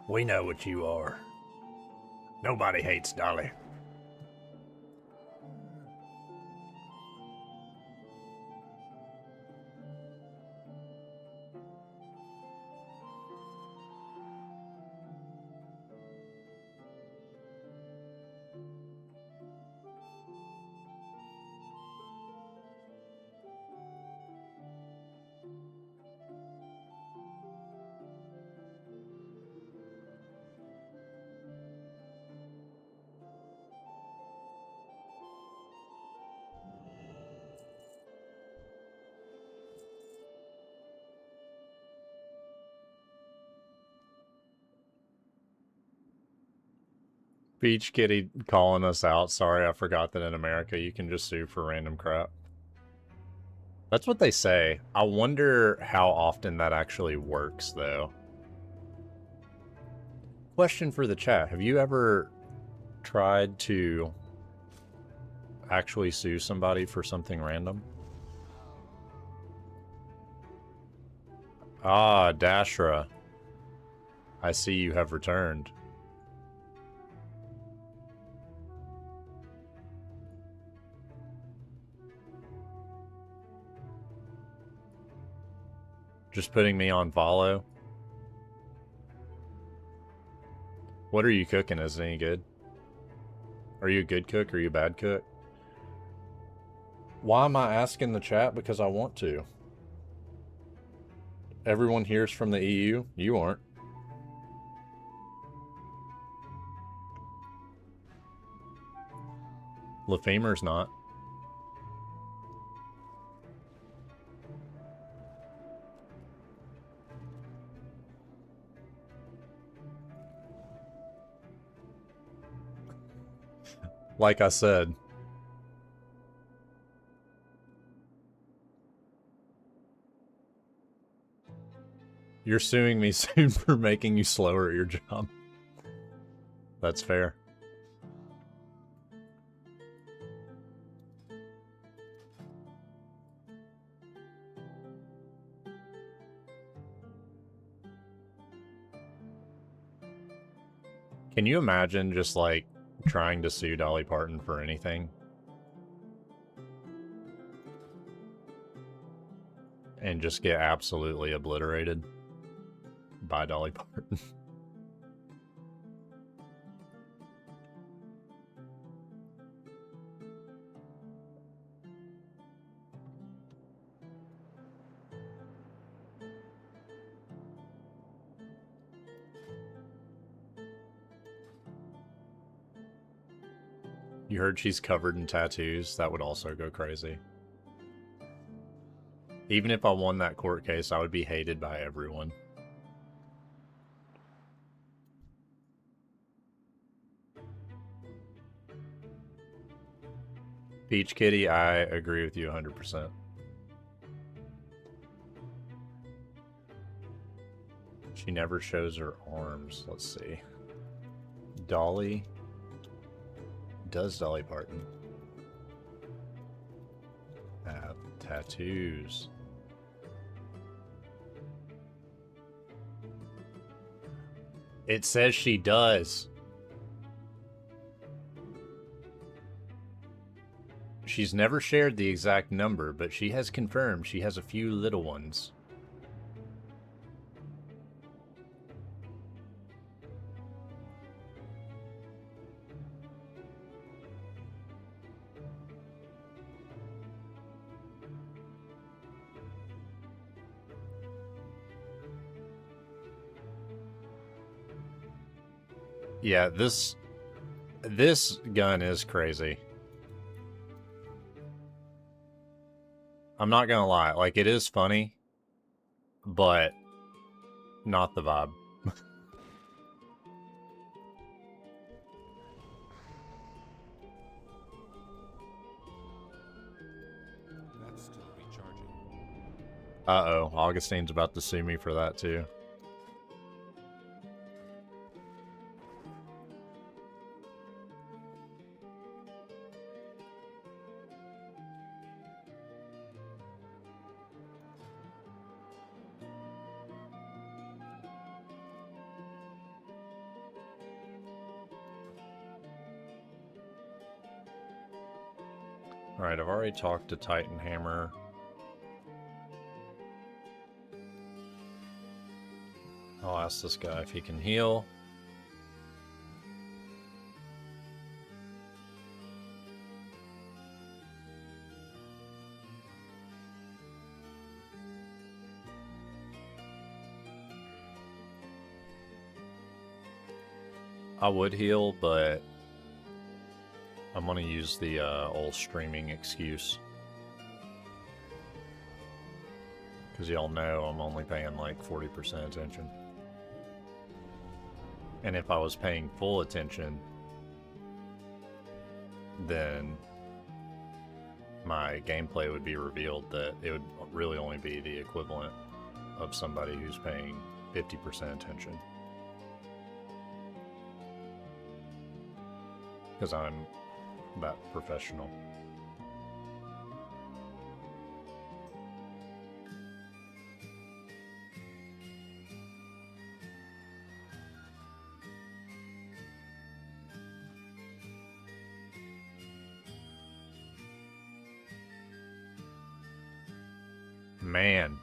We know what you are. Nobody hates Dolly. Beach Kitty calling us out. Sorry, I forgot that in America you can just sue for random crap. That's what they say. I wonder how often that actually works, though. Question for the chat. Have you ever tried to actually sue somebody for something random? Ah, Dashra. I see you have returned. Just putting me on follow. What are you cooking? Is it any good? Are you a good cook or are you a bad cook? Why am I asking the chat? Because I want to. Everyone here's from the EU. You aren't. LaFemer's not. Like I said. You're suing me soon for making you slower at your job. That's fair. Can you imagine just like trying to sue Dolly Parton for anything? And just get absolutely obliterated by Dolly Parton. You heard she's covered in tattoos? That would also go crazy. Even if I won that court case, I would be hated by everyone. Peach Kitty, I agree with you 100%. She never shows her arms. Let's see. Dolly. Does Dolly Parton have tattoos? It says she does. She's never shared the exact number, but she has confirmed she has a few little ones. Yeah, this gun is crazy. I'm not gonna lie, like, it is funny, but not the vibe. Uh-oh, Augustine's about to sue me for that too. Alright, I've already talked to Titan Hammer. I'll ask this guy if he can heal. I would heal, but I'm gonna use the old streaming excuse. Because y'all know I'm only paying like 40% attention. And if I was paying full attention, then my gameplay would be revealed that it would really only be the equivalent of somebody who's paying 50% attention. Because I'm that professional. Man.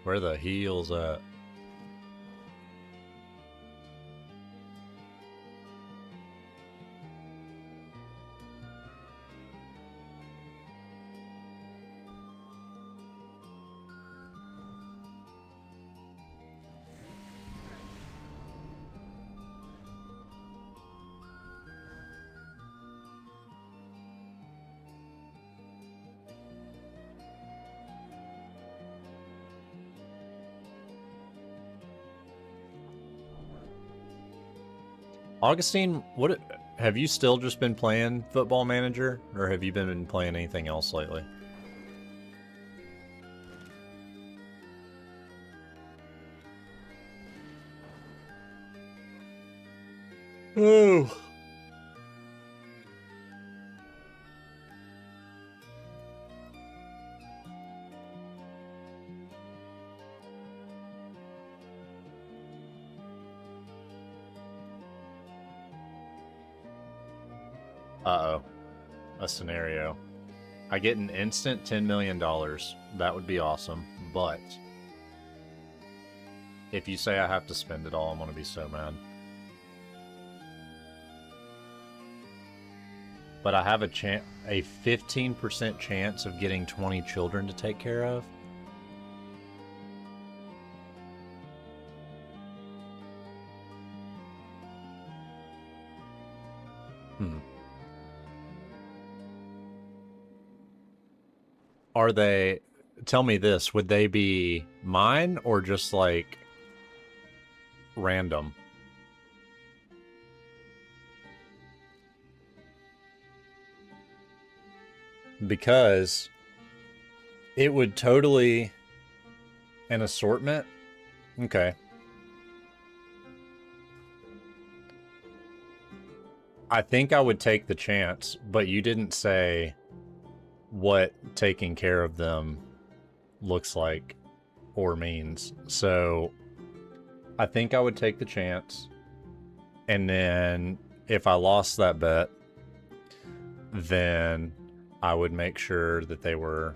Where the heels at? Augustine, what have you still just been playing Football Manager, or have you been playing anything else lately? Oh. Uh-oh. A scenario. I get an instant $10 million. That would be awesome. But if you say I have to spend it all, I'm going to be so mad. But I have a 15% chance of getting 20 children to take care of. Are they, tell me this, would they be mine or just like random? Because it would totally, an assortment? Okay. I think I would take the chance, but you didn't say what taking care of them looks like or means. So I think I would take the chance. And then if I lost that bet, then I would make sure that they were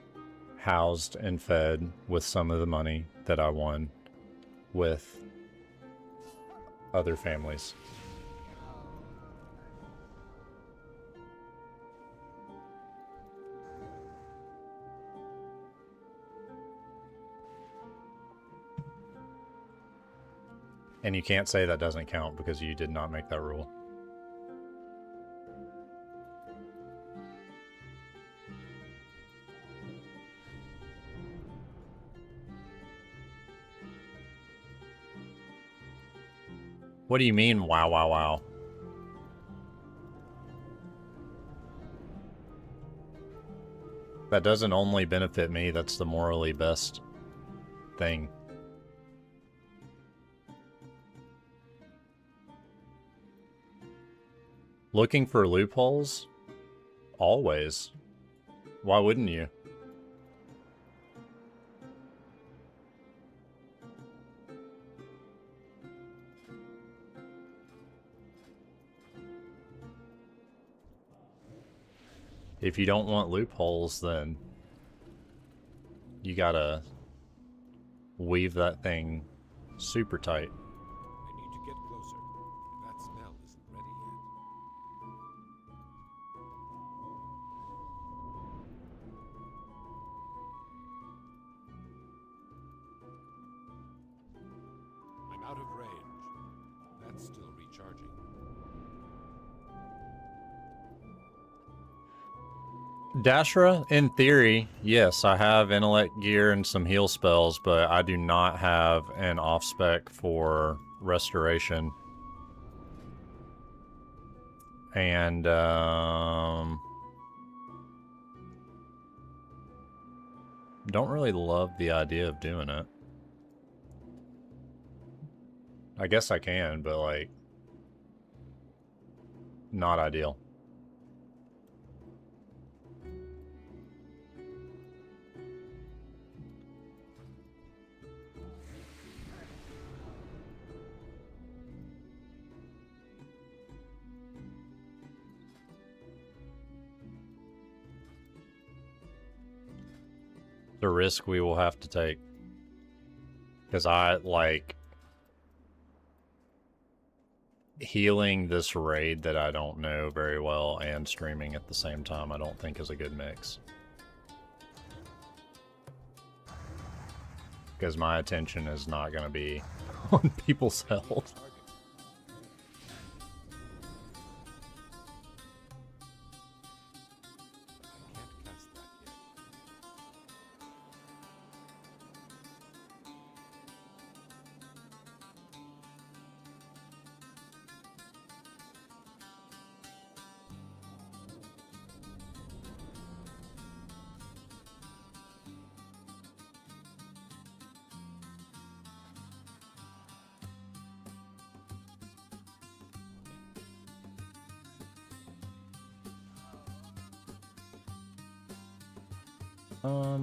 housed and fed with some of the money that I won with other families. And you can't say that doesn't count because you did not make that rule. What do you mean, wow, wow, wow? That doesn't only benefit me, that's the morally best thing. Looking for loopholes? Always. Why wouldn't you? If you don't want loopholes, then you gotta weave that thing super tight. I need to get closer. That spell isn't ready yet. I'm out of range. That's still recharging. Dashra, in theory, yes, I have intellect gear and some heal spells, but I do not have an off-spec for restoration. And, don't really love the idea of doing it. I guess I can, but, like, not ideal. The risk we will have to take. Because I, like, healing this raid that I don't know very well and streaming at the same time I don't think is a good mix. Because my attention is not going to be on people's health. I can't cast that yet.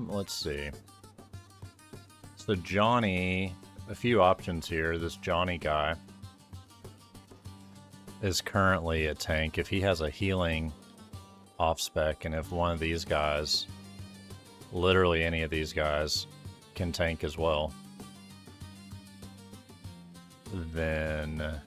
Let's see. So Johnny, a few options here. This Johnny guy is currently a tank. If he has a healing off spec, and if one of these guys, literally any of these guys, can tank as well, then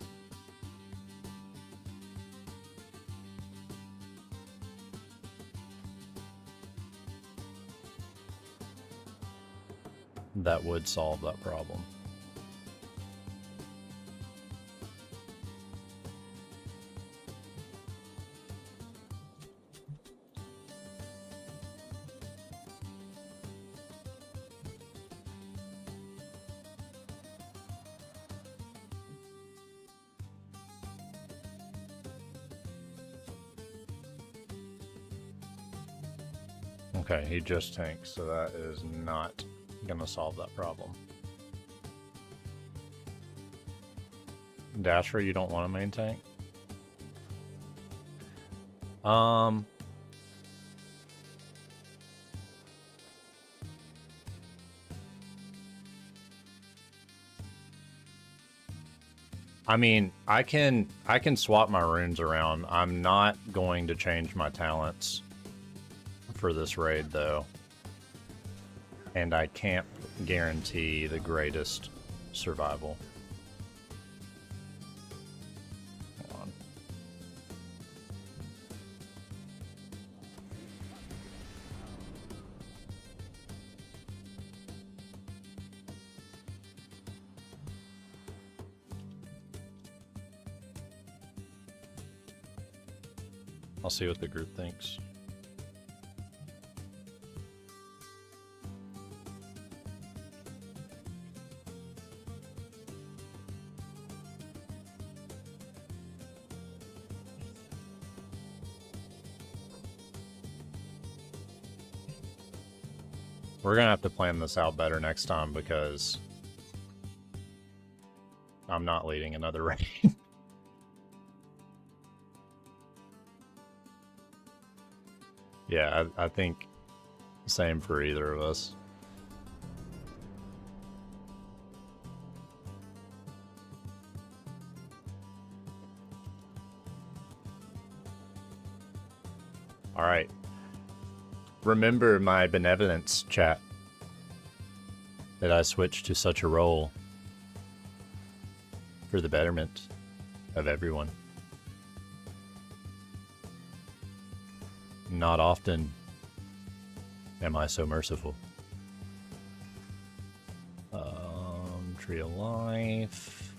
that would solve that problem. Okay, he just tanks, so that is not gonna solve that problem. Dasher, you don't want a main tank? I mean, I can swap my runes around. I'm not going to change my talents for this raid though. And I can't guarantee the greatest survival. Hold on. I'll see what the group thinks. We're gonna have to plan this out better next time because I'm not leading another raid. Yeah, I think same for either of us. All right. Remember my benevolence, chat, that I switched to such a role for the betterment of everyone. Not often am I so merciful. Tree of Life.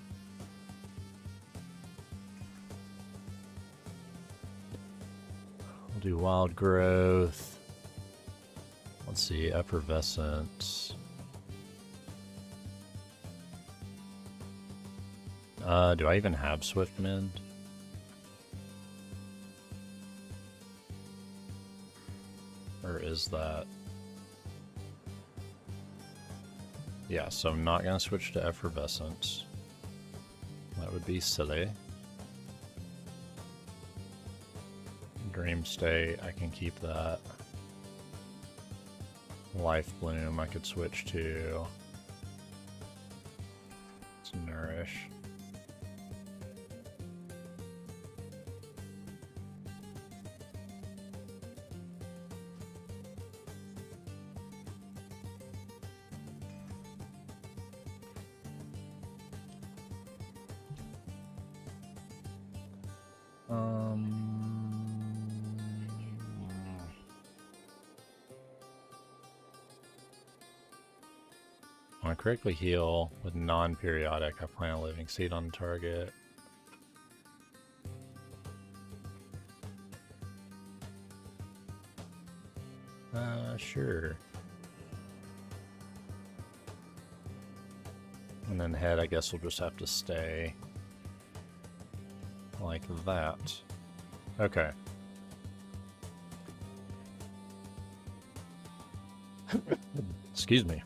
We'll do Wild Growth. Let's see, Effervescent. Do I even have Swift Mend? Or is that... Yeah, so I'm not going to switch to Effervescence. That would be silly. Dream State, I can keep that. Life Bloom, I could switch to. Let's Nourish. When I correctly heal with non-periodic, I plant a living seed on the target. Sure. And then head, I guess we'll just have to stay like that. Okay. Excuse me.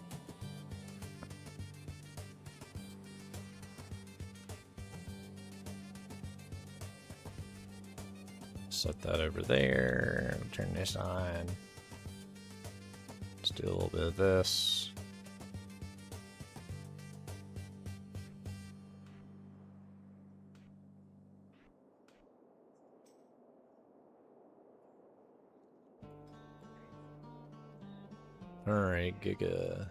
Set that over there. Turn this on. Let's do a little bit of this. Alright, Giga.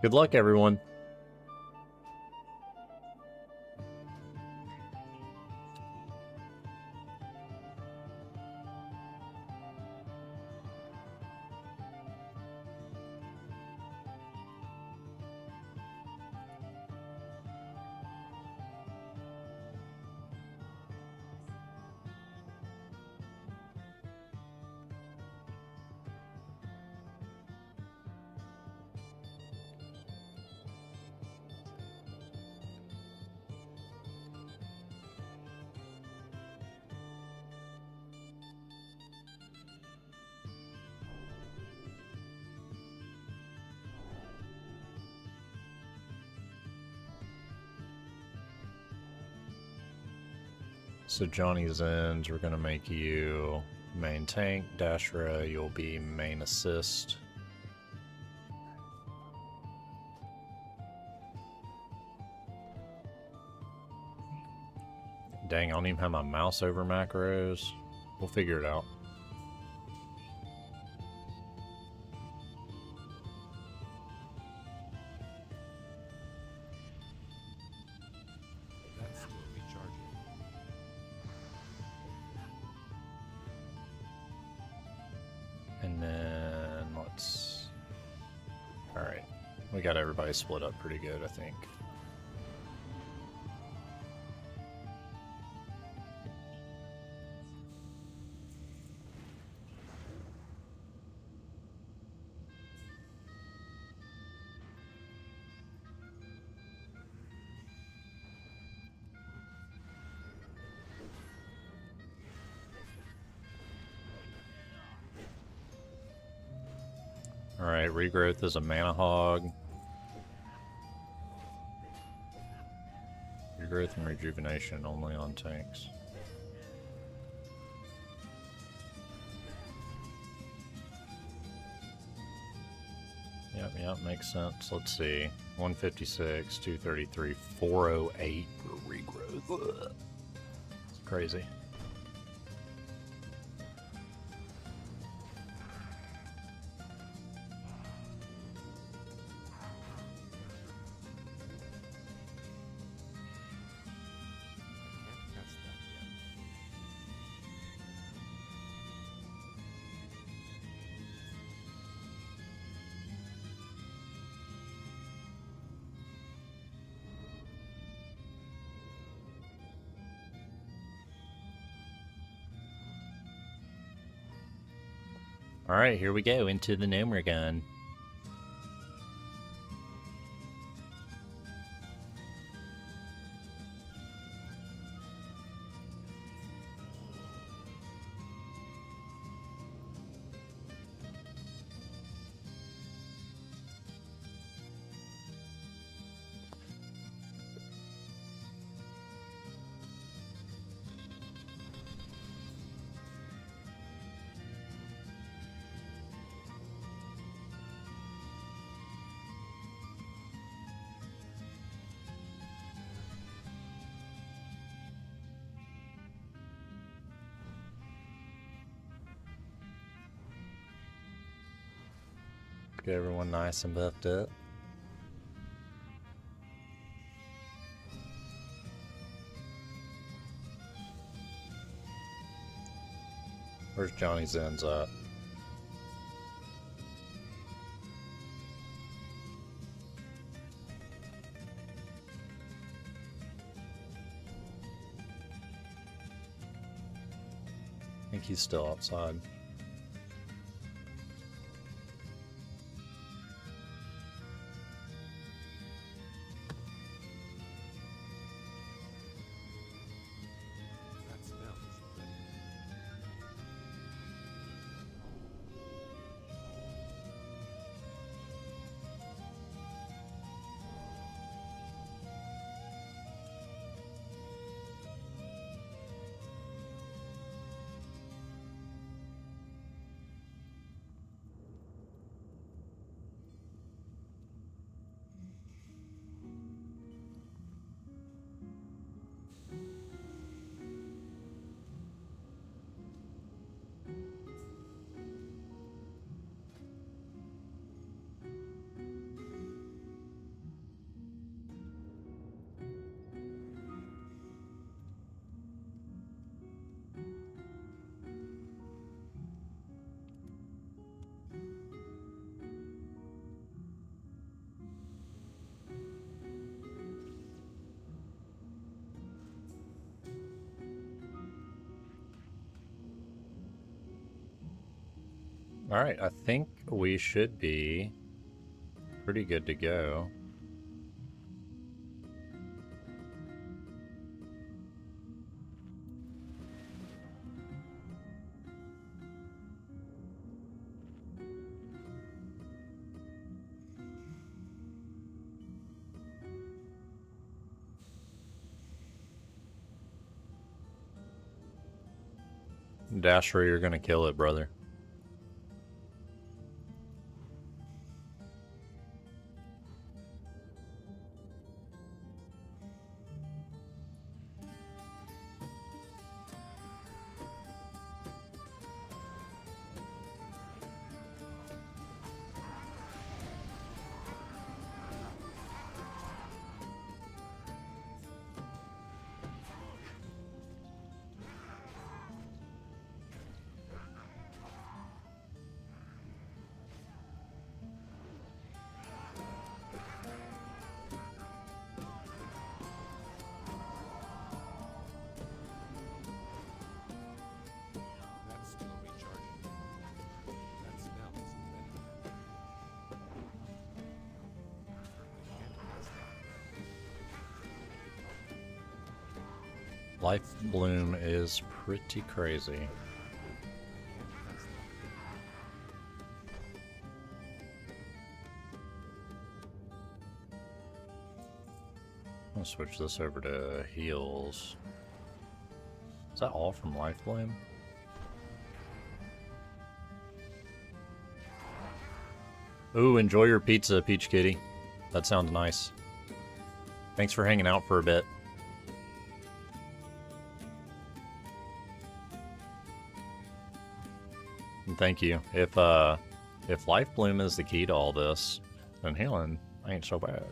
Good luck, everyone. So Johnny's ends, we're gonna make you main tank. Dashra, you'll be main assist. Dang, I don't even have my mouse over macros. We'll figure it out. That's still recharging. And then let's... Alright. We got everybody split up pretty good, I think. Alright, regrowth is a mana hog. Regrowth and rejuvenation only on tanks. Yep, makes sense. Let's see. 156, 233, 408 for regrowth. Ugh. It's crazy. Alright, here we go, into the Nomer gun. Get everyone nice and buffed up. Where's Johnny Zen's at? I think he's still outside. Alright, I think we should be pretty good to go. Dasher, you're gonna kill it, brother. That's still recharging. That spell isn't ready. I can't cast that. Life Bloom is pretty crazy. switch this over to heals. Is that all from Life Bloom? Ooh, enjoy your pizza, Peach Kitty. That sounds nice. Thanks for hanging out for a bit. And thank you. If Life Bloom is the key to all this, then healing ain't so bad.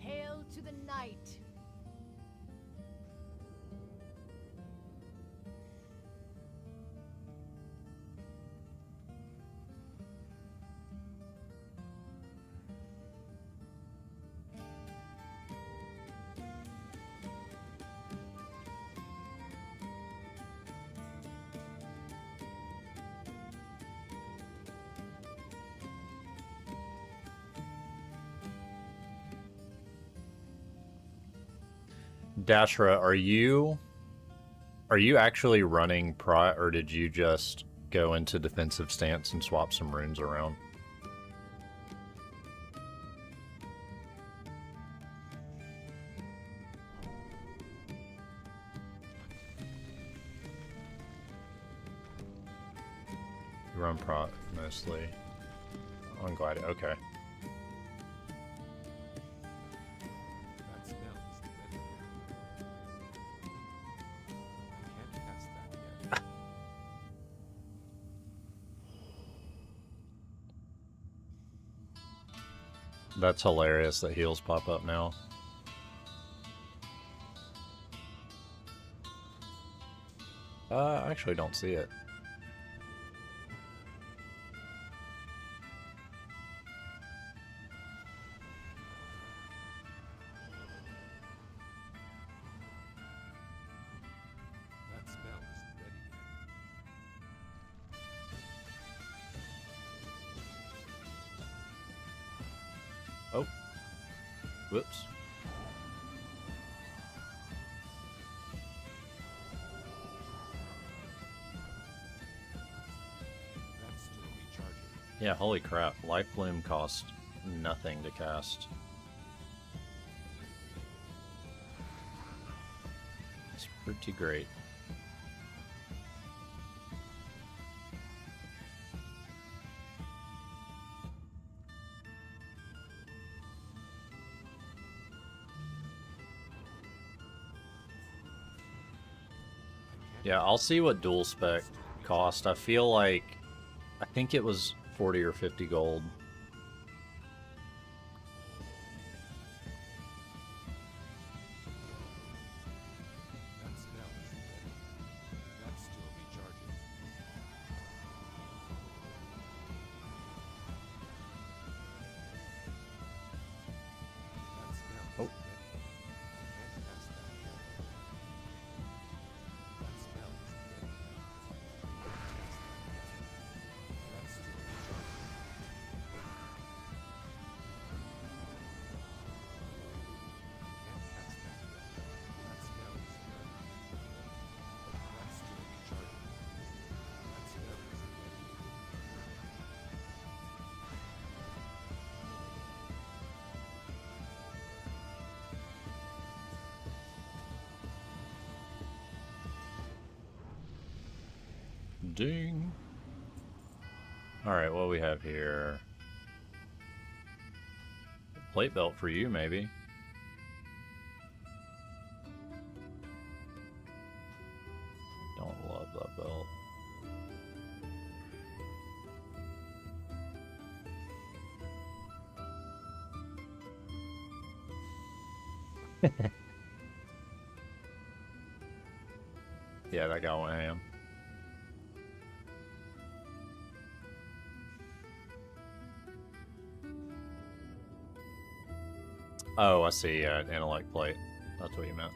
Hail to the night. Dashra, are you actually running or did you just go into defensive stance and swap some runes around? You run prot mostly. On glide. Okay. That spell is ready. I can't cast that yet. That's hilarious that heals pop up now. I actually don't see it. That spell isn't ready yet. Oh. Whoops. That's still recharging. Yeah, holy crap. Life Bloom cost nothing to cast. It's pretty great. Yeah, I'll see what dual spec cost. I feel like, I think it was 40 or 50 gold. That spell isn't ready. That's still recharging. That spell Oh. isn't ready. I can't cast that yet. That spell isn't ready. I can't cast that yet. That's still recharging. Can't cast that yet. That spell isn't ready. That's still recharging. That spell isn't ready. Ding. Alright, what do we have here? Plate belt for you, maybe. Don't love that belt. Yeah, that guy went ham. Oh, I see. Yeah, intellect plate. That's what you meant.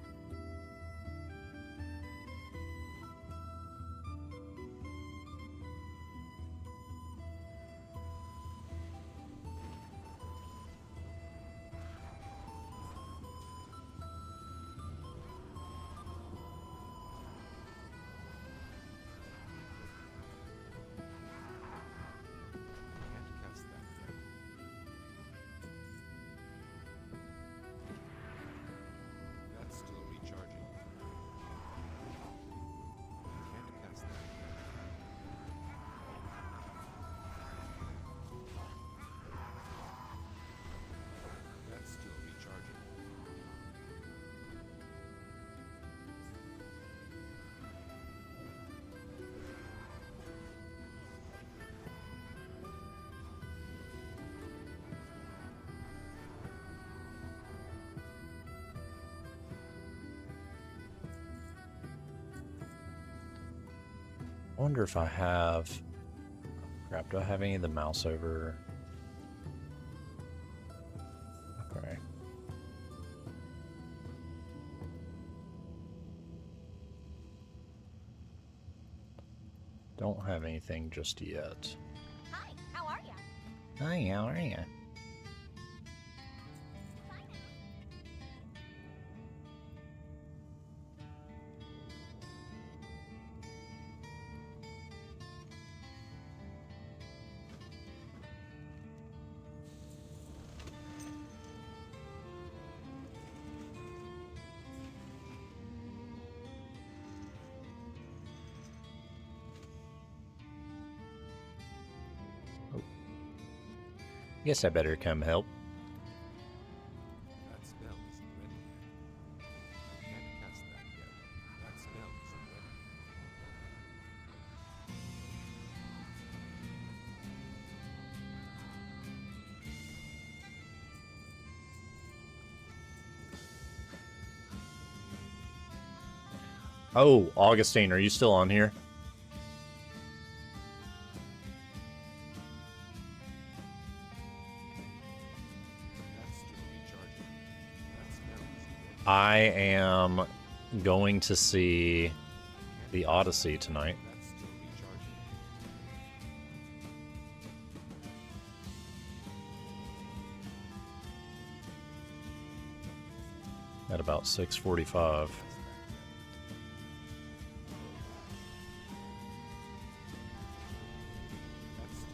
I wonder if I have... Crap, do I have any of the mouse over? Okay. Don't have anything just yet. Hi, how are ya? Hi, how are you? Guess I better come help. That spell isn't ready yet. Can't cast that yet. That spell isn't ready. Oh, Augustine, are you still on here? That's still recharging. That spell isn't ready. I am going to see the Odyssey tonight. That's still recharging. At about 6:45.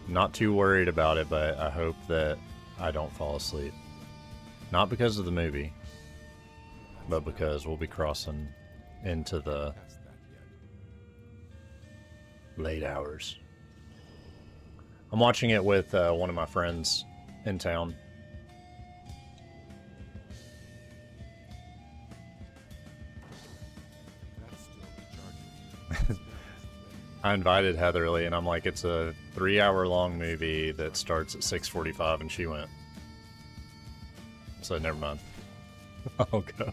Not too worried about it, but I hope that I don't fall asleep. Not because of the movie, but because we'll be crossing into the Cast that yet. late hours. I'm watching it with one of my friends in town. That's still recharging. That spell isn't ready. I invited Heatherly, and I'm like, it's a 3-hour-long movie that starts at 6:45, and she went. So never mind. I'll go.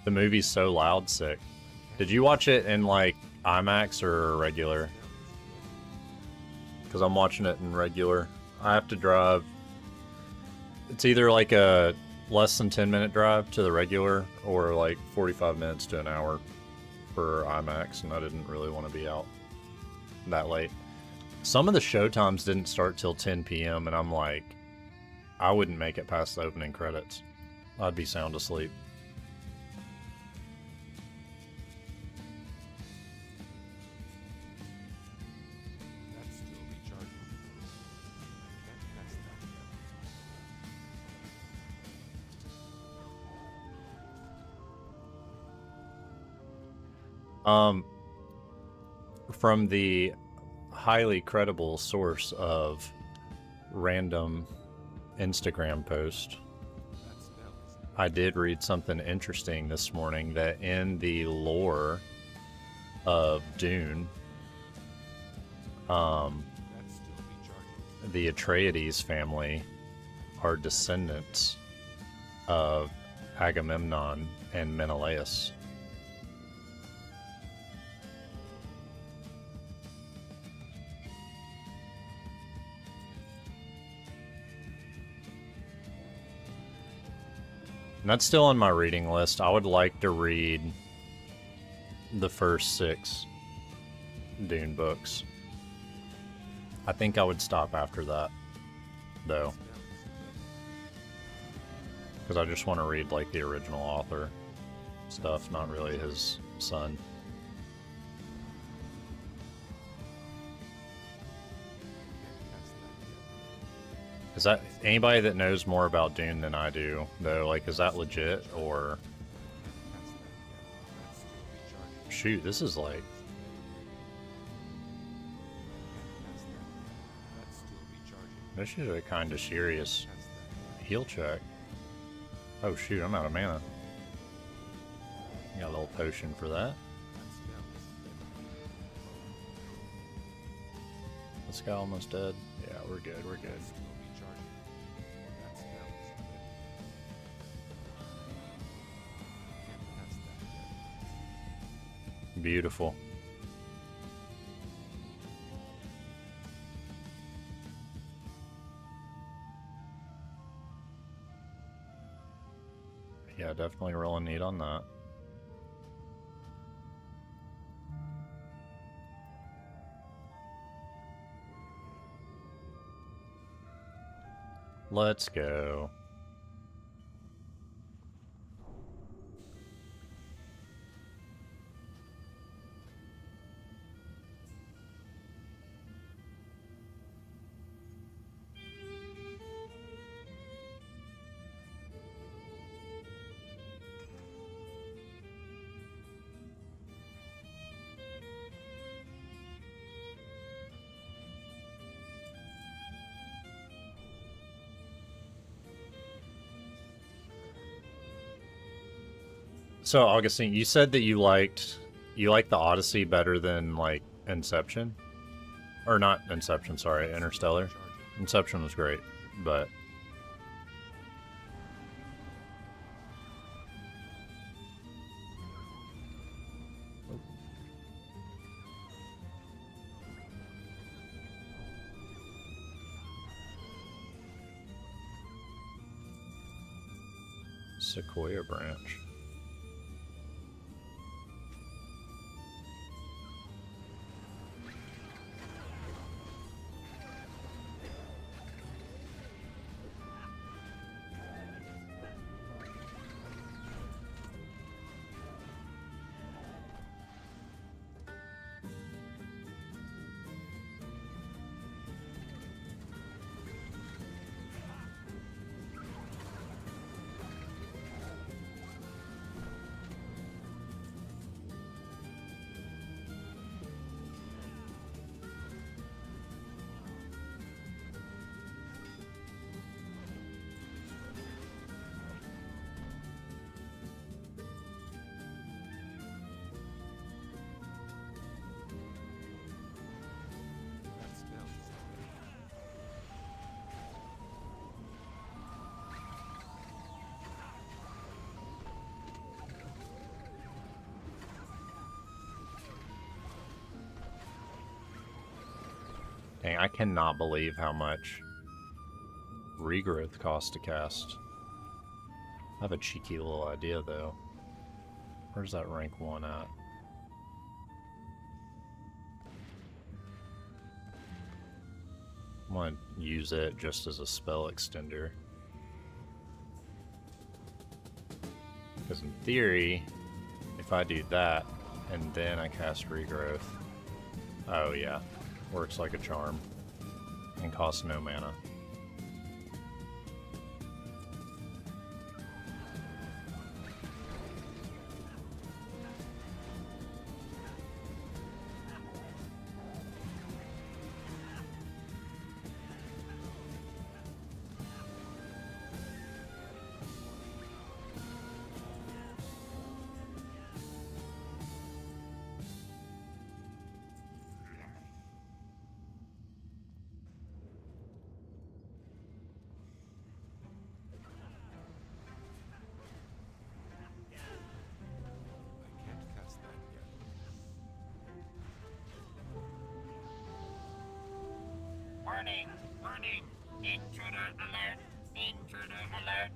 The movie's so loud, sick. Did you watch it in like IMAX or regular? Because I'm watching it in regular. I have to drive. It's either like a less than 10-minute drive to the regular, or like 45 minutes to an hour for IMAX, and I didn't really want to be out that late. Some of the show times didn't start till 10 p.m. and I'm like, I wouldn't make it past the opening credits. I'd be sound asleep. That's still recharging. Can't cast that yet. From the highly credible source of random Instagram post, That spell isn't I did read something interesting this morning that in the lore of Dune, That's still recharging. the Atreides family are descendants of Agamemnon and Menelaus. And that's still on my reading list. I would like to read the first 6 Dune books. I think I would stop after that, though, Spell isn't ready. because I just want to read like the original author stuff, not really his son. Can't cast that yet. Is that anybody that knows more about Dune than I do, though? Like, is that legit or Can't cast that yet. That's still recharging. shoot? This is like Can't cast that yet. That's still recharging. this is a kind of serious Cast that yet. heal check. Oh shoot, I'm out of mana. Got a little potion for that. That spell isn't ready. This guy almost dead. Yeah, we're good. We're good. That's still recharging. That spell isn't ready. Can't cast that yet. Beautiful. Yeah, definitely rolling neat on that. Let's go. So, Augustine, you said that you liked the Odyssey better than like Inception, or not Inception? Sorry, Interstellar. Inception was great, but Sequoia Branch. That smells. Dang, I cannot believe how much regrowth costs to cast. I have a cheeky little idea though. Where's that rank 1 at? I'm gonna use it just as a spell extender. Because in theory, if I do that, and then I cast regrowth, oh yeah, works like a charm, and costs no mana. I can't cast that yet. Warning! Warning! Intruder alert! Intruder alert!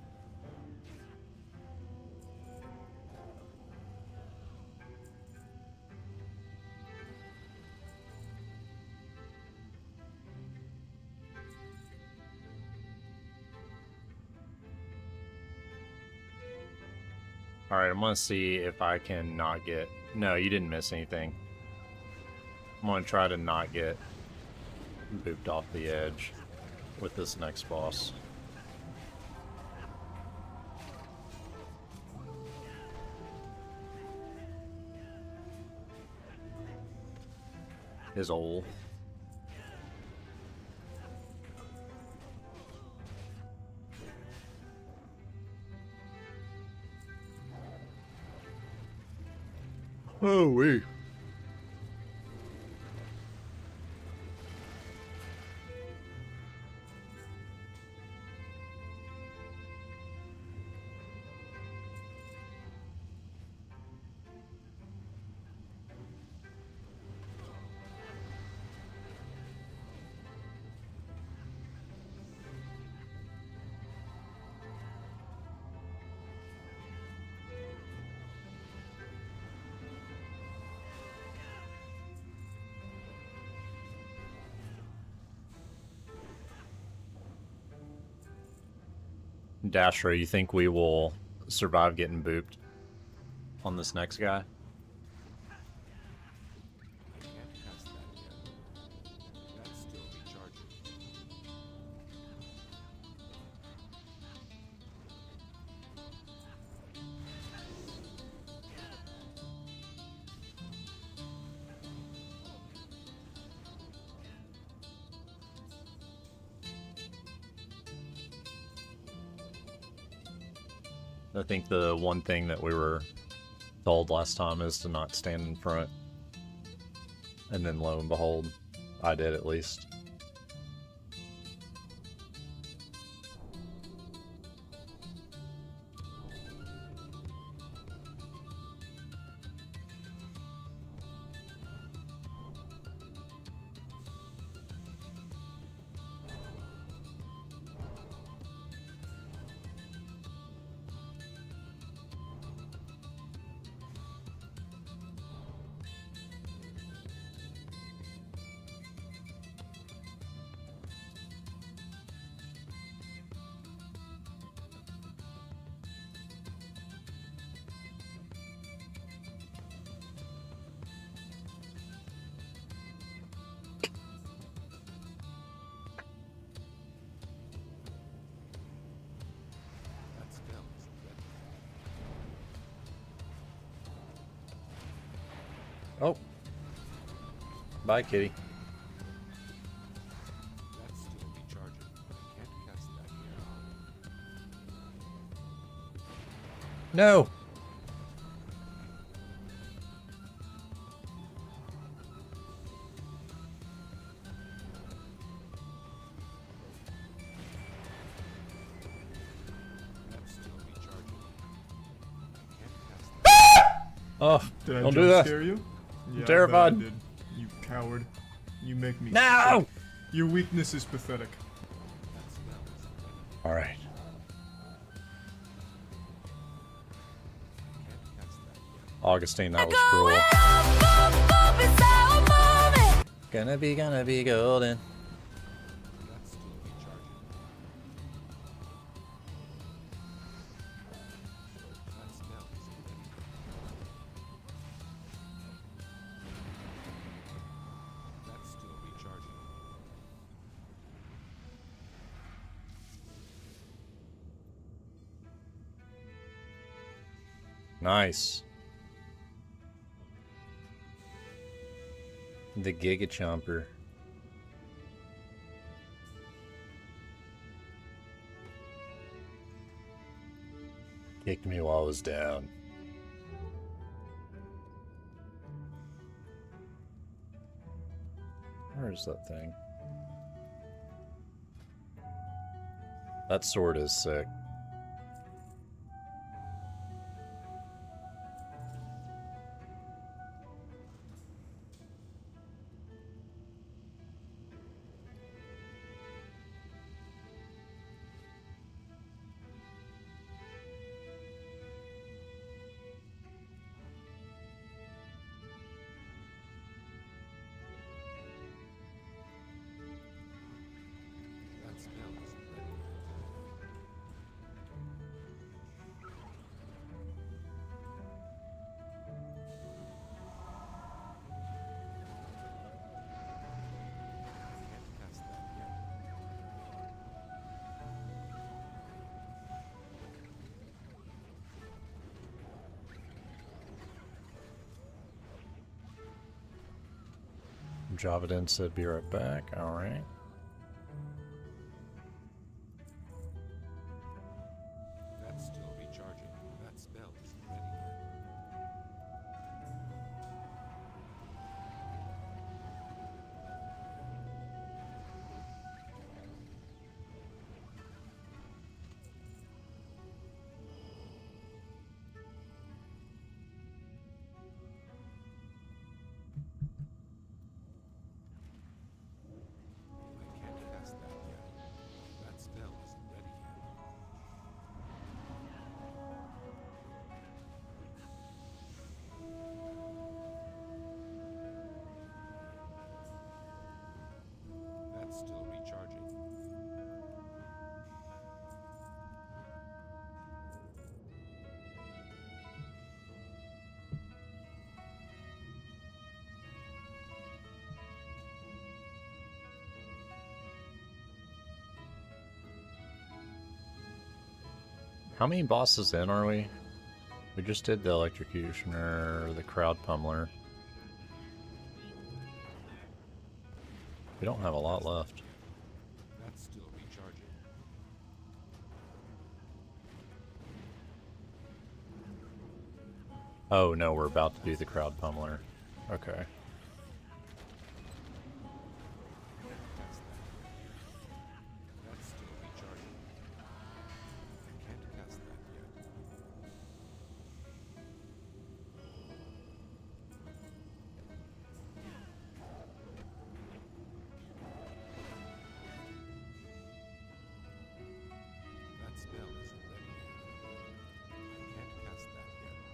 Alright, I'm gonna see if I can not get... No, you didn't miss anything. I'm gonna try to not get booped off the edge with this next boss. His ole. Oh, wee. Dashra, you think we will survive getting booped on this next guy? I can't cast that yet. That's still recharging. I think the one thing that we were told last time is to not stand in front. And then lo and behold, I did at least. That spell isn't ready. Oh. Bye, kitty. That's still recharging. I can't cast that yet. No! That's still recharging. I can't cast that. Oh, Did I don't jump do that. scare you? Yeah, terrified. I bet I did. You coward. You make me No! sick. Your weakness is pathetic. That spell isn't ready. Alright. I can't cast that yet. Augustine, that was cruel. Gonna be golden. That's still recharging. That spell isn't ready. That's still recharging. Nice. The Giga Chomper. Kicked me while I was down. Where is that thing? That sword is sick. That spell isn't ready. I can't cast that yet. Javadin said be right back. Alright. That's still recharging. That spell isn't ready yet. I can't cast that yet. That spell isn't ready yet. That's still recharging. How many bosses in are we? We just did the electrocutioner, the crowd pummeler. We don't have a lot left. That's still recharging. Oh no, we're about to do the crowd pummeler. Okay. That's still recharging. I can't cast that yet. That spell isn't ready yet. I can't cast that yet.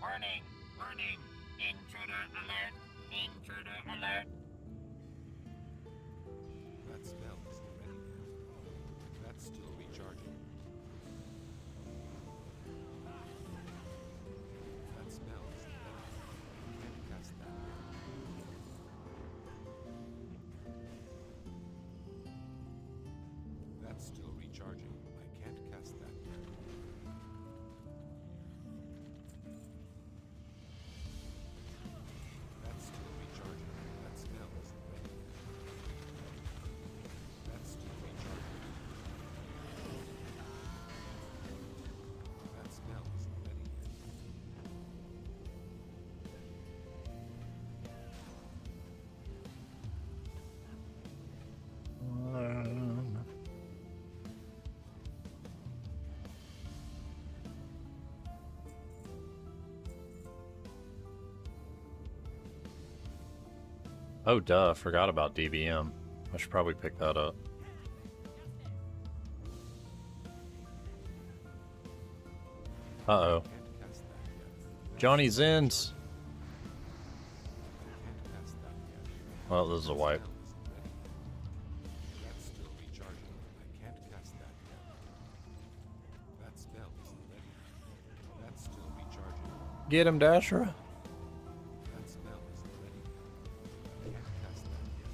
Warning, warning. Intruder alert. Intruder alert. That spell isn't ready yet. That's still recharging. That spell isn't ready yet. I can't cast that yet. That's still recharging. I can't cast that yet. That's still recharging. That spell isn't ready yet. That's still recharging. That spell isn't ready yet. Oh duh, forgot about DBM. I should probably pick that up. Uh-oh. Can't cast that yet. Johnny Zins! Can't cast that yet. Well, this is a wipe. Spell isn't ready yet. That's still recharging. I can't cast that yet. That spell isn't ready yet. That's still recharging. Get him, Dashra! That spell isn't ready yet. I can't cast that yet.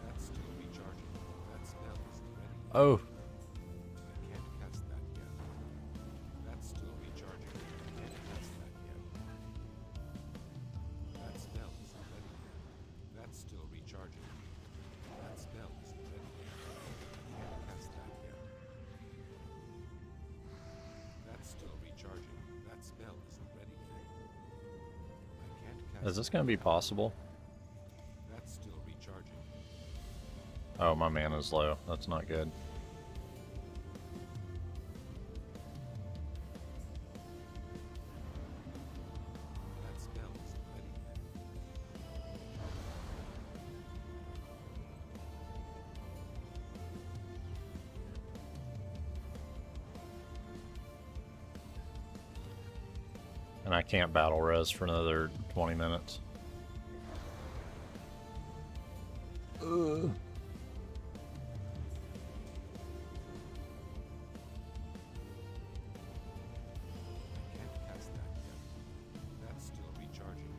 That's still recharging. That spell isn't ready yet. Oh, I can't cast that yet. That's still recharging. I can't cast that yet. That spell isn't ready yet. That's still recharging. That spell isn't ready yet. I can't cast that yet. That's still recharging. That spell isn't ready yet. I can't cast is this gonna be possible? That's still recharging. Oh, my mana's low. That's not good. That spell isn't ready yet. And I can't battle res for another 20 minutes. Ugh. I can't cast that yet. That's still recharging.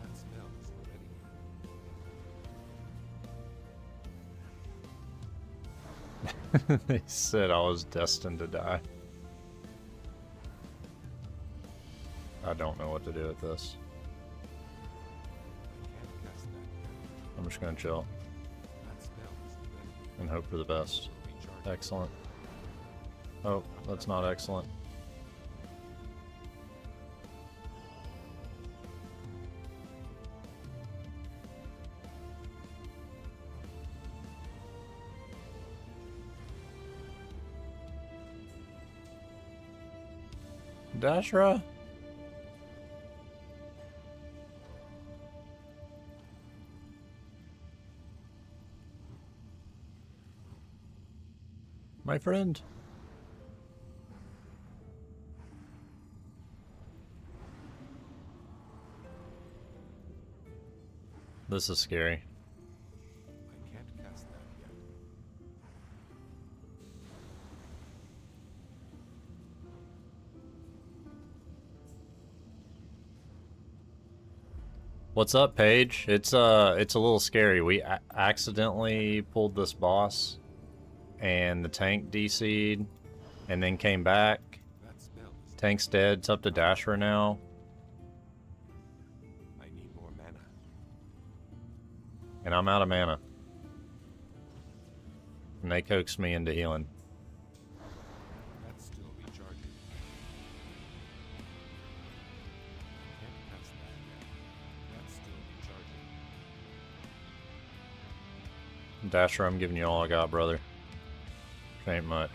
That spell isn't ready yet. They said I was destined to die. I don't know what to do with this. I can't cast that yet. I'm just gonna chill That spell isn't ready yet. and hope for the best. Still recharging. Excellent. Oh, that's not excellent. Dashra? My friend. This is scary. I can't cast that yet. What's up, Paige? It's a little scary. We accidentally pulled this boss, and the tank DC'd, and then came back. That spell is. Tank's dead. It's up to Dasher now. I need more mana. And I'm out of mana. And they coaxed me into healing. That's still recharging. I can't cast that yet. That's still recharging. Dasher, I'm giving you all I got, brother. Ain't much.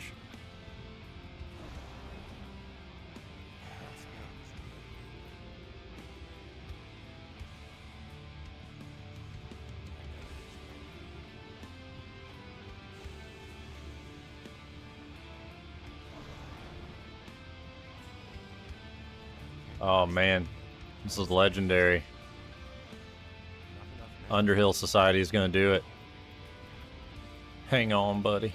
That spell is good. Oh man, this is legendary. Underhill Society is gonna do it. Hang on, buddy.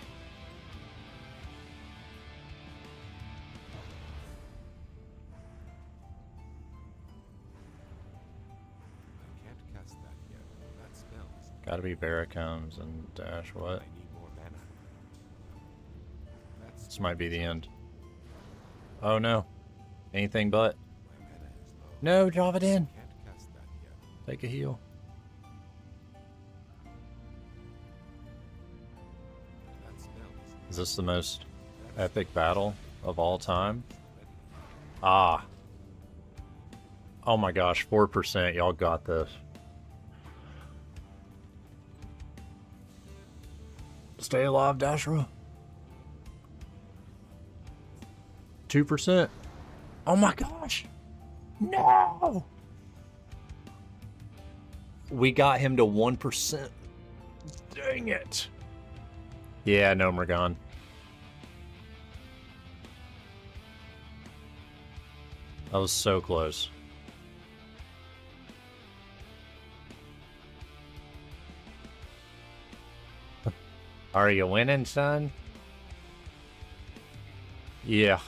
I can't cast that yet. That spell is. Gotta be Barracombs and Dash. What? I need more mana. That's This might be the end. Oh no. Anything but. my mana is low. No, drop it in. Can't cast that yet. Take a heal. That spell is. Is this the most epic battle of all time? Ready. Ah. Oh my gosh, 4%. Y'all got this. Stay alive, Dashra. 2%. Oh my gosh. No. We got him to 1%. Dang it. Yeah, no, Mergon. That was so close. Are you winning, son? Yeah.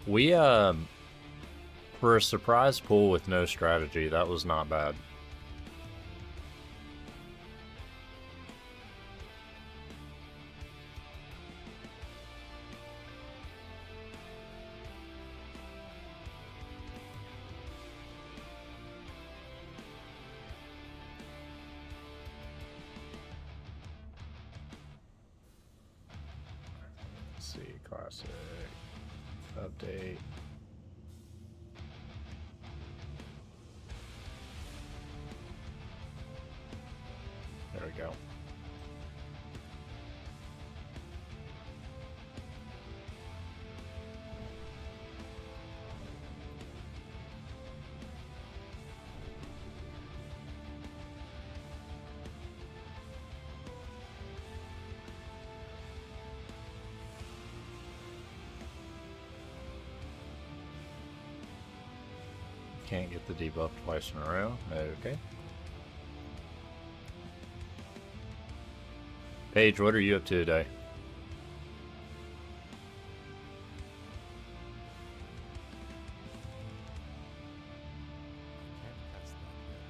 We, for a surprise pull with no strategy, that was not bad. Let's see, classic, update. There we go. Can't get the debuff twice in a row. Okay. Paige, what are you up to today? Can't cast that yet.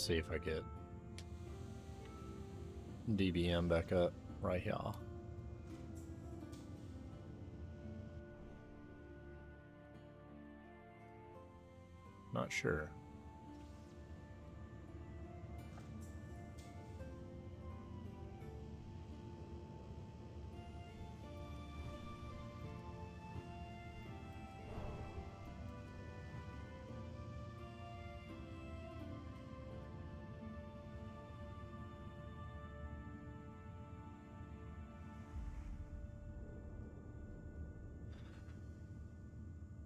see if I get DBM back up right here. Not sure.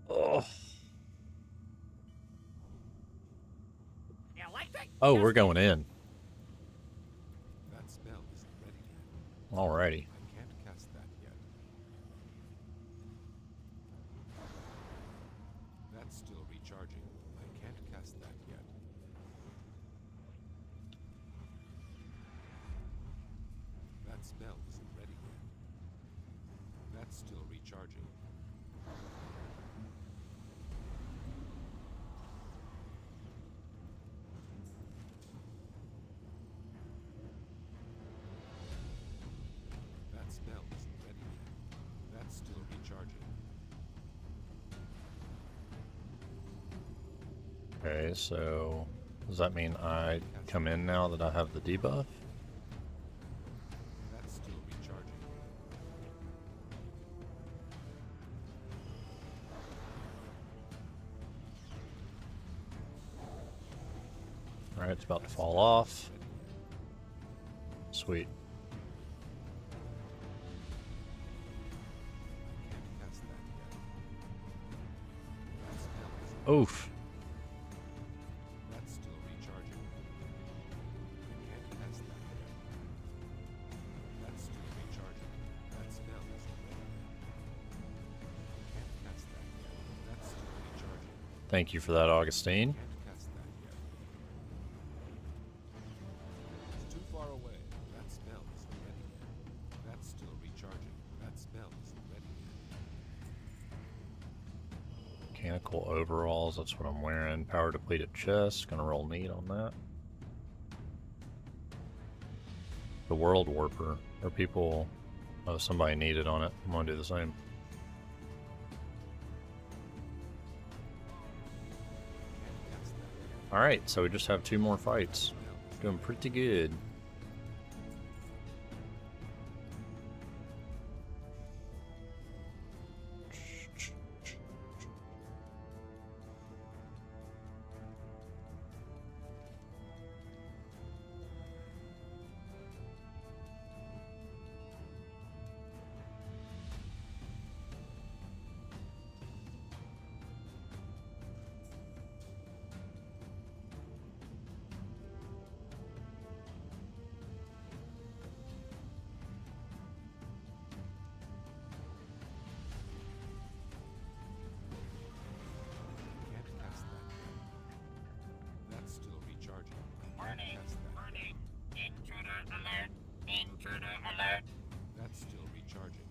Oh. Oh, we're going in. That spell isn't ready yet. Alrighty. I can't cast that yet. That's still recharging. I can't cast that yet. That spell isn't ready yet. That's still recharging. That spell isn't ready yet. That's still recharging. Okay, so does that mean I come in now that I have the debuff? That's still recharging. Alright, it's about to fall off. Sweet. Can't cast that yet. That spell isn't Oof. That's still recharging. I can't cast that yet. That's still recharging. That spell isn't ready yet. I can't cast that yet. That's still recharging. Thank you for that, Augustine. Can't cast that yet. It's too far away. That spell isn't ready yet. That's still recharging. That spell isn't ready yet. Mechanical overalls, that's what I'm wearing. Power depleted chest, gonna roll neat on that. The World Warper, or people, oh, somebody needed on it. I'm gonna do the same. Can't cast that yet. Alright, so we just have 2 more fights. Spell is Doing pretty good. Can't cast that yet. That's still recharging. I can't Warning, cast that yet. warning. Intruder alert. Intruder alert. That's still recharging.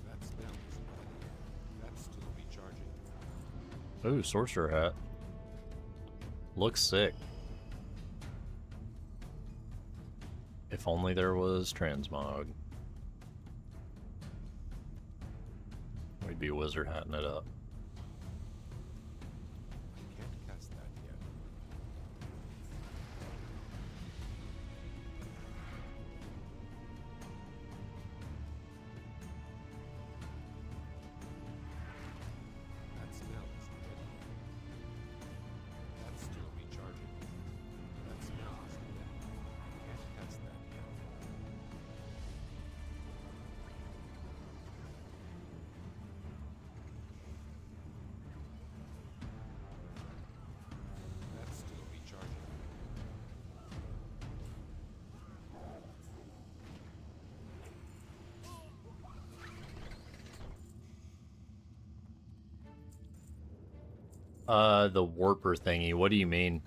That spell isn't ready yet. That's still recharging. Ooh, sorcerer hat. Looks sick. If only there was transmog. We'd be wizard hatting it up. I can't cast that yet. That spell isn't ready yet. That's still recharging. That spell isn't ready. I can't cast that yet. That's still recharging. The warper thingy, what do you mean?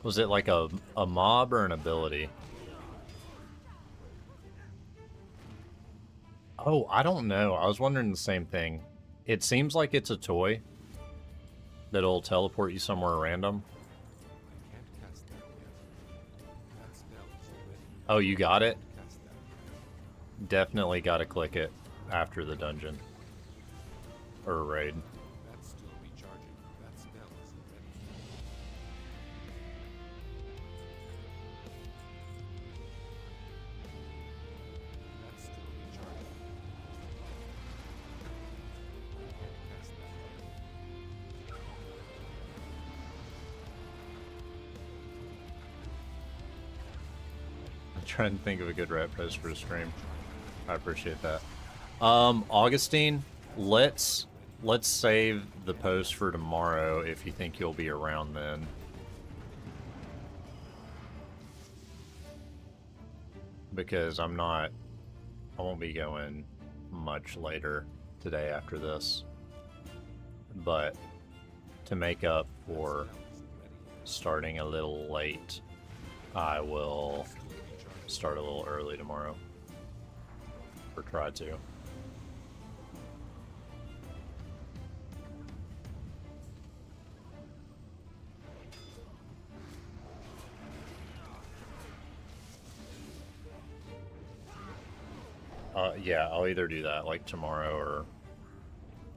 Was it like a mob or an ability? Oh, I don't know. I was wondering the same thing. It seems like it's a toy that'll teleport you somewhere random. I can't cast that yet. That spell is already Oh, you got it? cast that. Definitely got to click it after the dungeon. Or raid. That's still recharging. That spell is already. That's still recharging. I can't cast that yet. I'm trying to think of a good rap post for the stream. I appreciate that. Augustine, let's save the post for tomorrow if you think you'll be around then. Because I won't be going much later today after this. But to make up for starting a little late, I will start a little early tomorrow. Or try to. Yeah, I'll either do that like tomorrow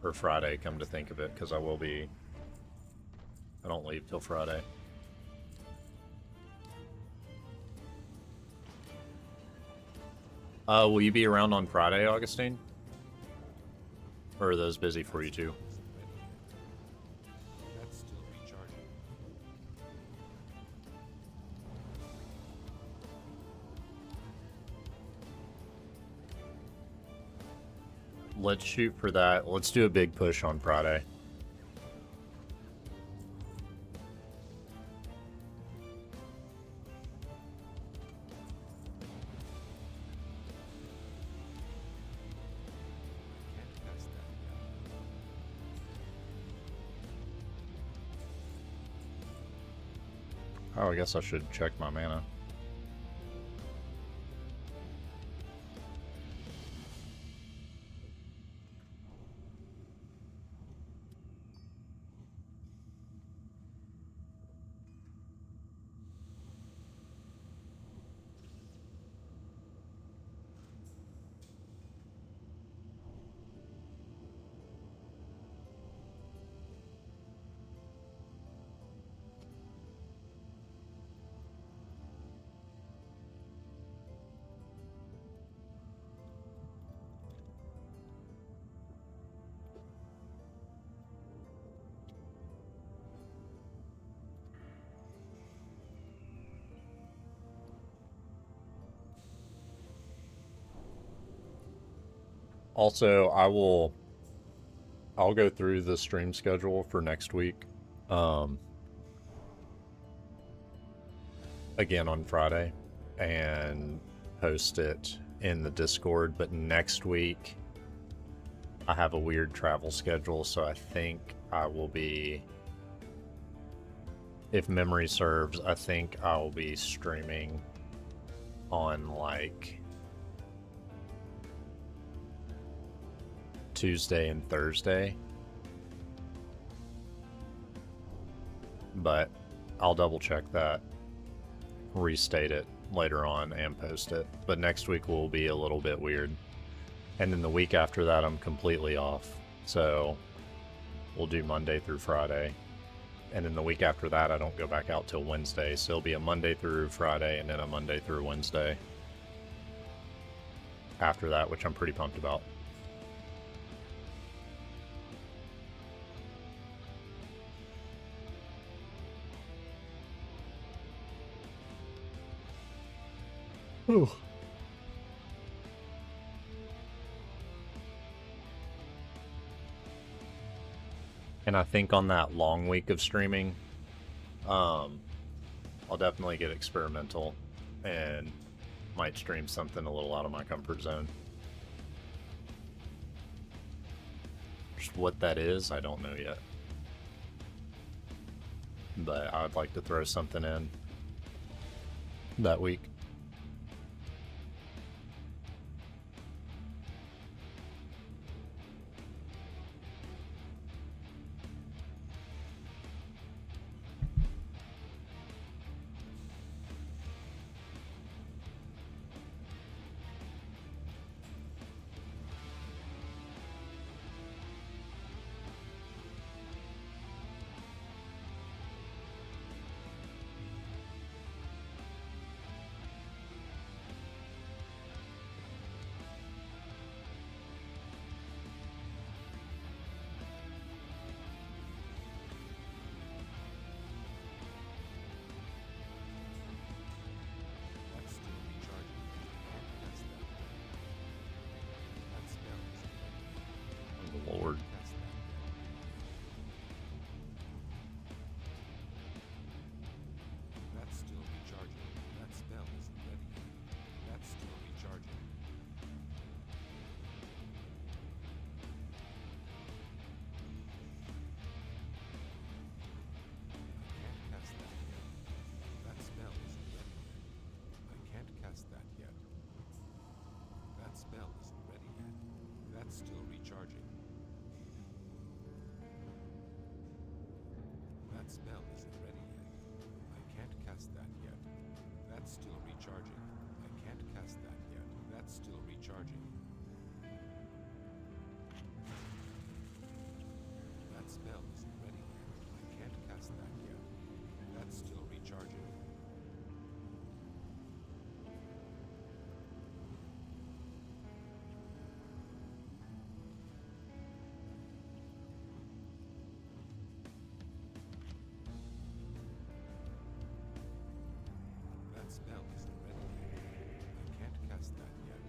or Friday, come to think of it, because I don't leave till Friday. Will you be around on Friday, Augustine? Or are those busy for you too? That's still recharging. Let's shoot for that. Let's do a big push on Friday. Can't cast that yet. Oh, I guess I should check my mana. Also, I'll go through the stream schedule for next week. Again on Friday and post it in the Discord, but next week I have a weird travel schedule, so I think I will be, if memory serves, I think I will be streaming on like Tuesday and Thursday. But I'll double check that, restate it later on, and post it. But next week will be a little bit weird. And then the week after that, I'm completely off. So we'll do Monday through Friday. And then the week after that, I don't go back out till Wednesday. So it'll be a Monday through Friday and then a Monday through Wednesday after that, which I'm pretty pumped about. Ooh. And I think on that long week of streaming, I'll definitely get experimental and might stream something a little out of my comfort zone. Just what that is, I don't know yet. But I'd like to throw something in. that week. That's still recharging. Can't cast that yet. That spell isn't ready yet. Lord. Cast that yet. That's still recharging. That spell isn't ready yet. That's still recharging. I can't cast that yet. That spell isn't ready yet. I can't cast that yet. That spell isn't ready yet. That's still recharging. That spell isn't ready yet. I can't cast that yet. That's still recharging. I can't cast that yet. That's still recharging. That spell isn't ready yet. I can't cast that yet. That's still recharging. That spell isn't ready yet. I can't cast that yet.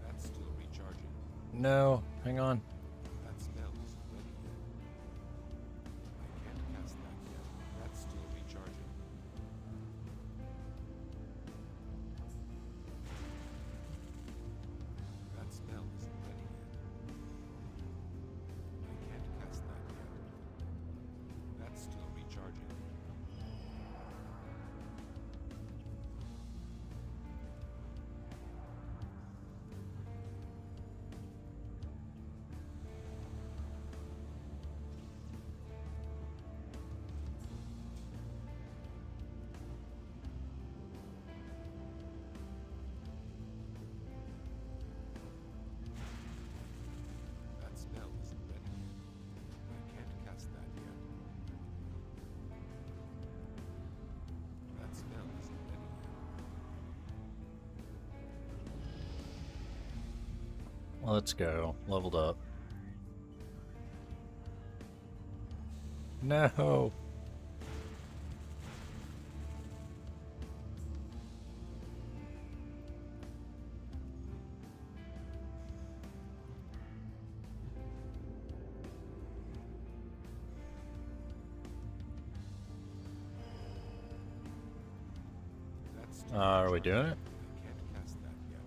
That's still recharging. No, hang on. That spell isn't ready yet. I can't cast that yet. That's still recharging. That spell isn't ready yet. I can't cast that yet. That's still recharging. That spell isn't ready yet. I can't cast that yet. That spell isn't ready yet. Let's go. Leveled up. No. That's still Are we recharging. doing it? I can't cast that yet.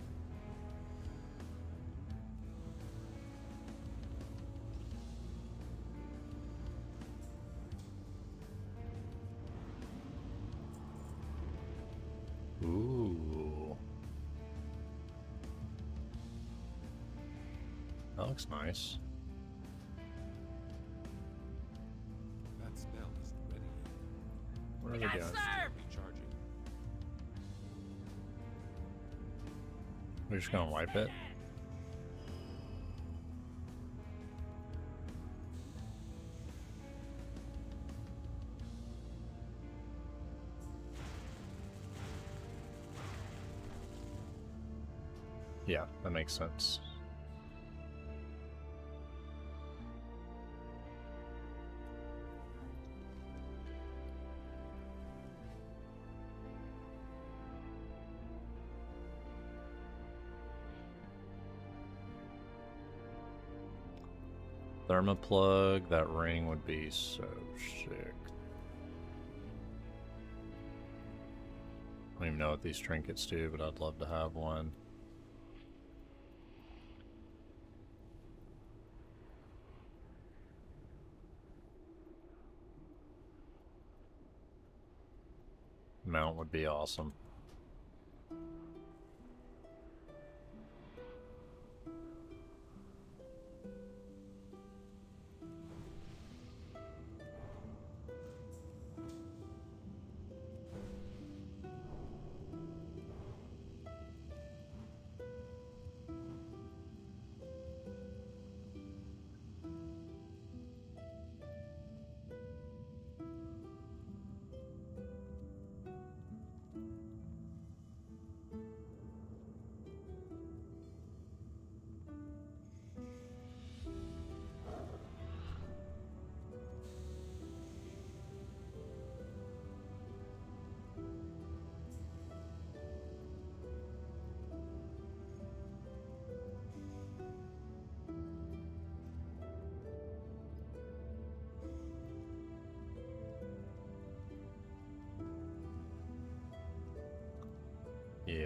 Ooh. That looks nice. That spell isn't ready yet. What are they got doing? served! Recharging. We're just gonna wipe it? Yeah, that makes sense. Thermoplug, that ring would be so sick. I don't even know what these trinkets do, but I'd love to have one. Mount would be awesome.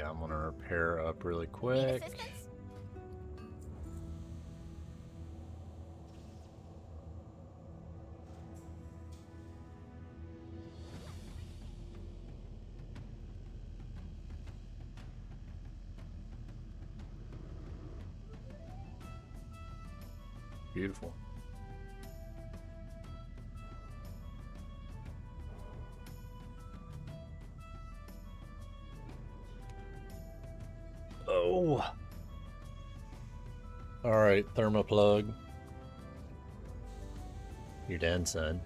Yeah, I'm gonna repair up really Need quick. assistance? Beautiful. Oh. All right, thermoplug. You're done, son.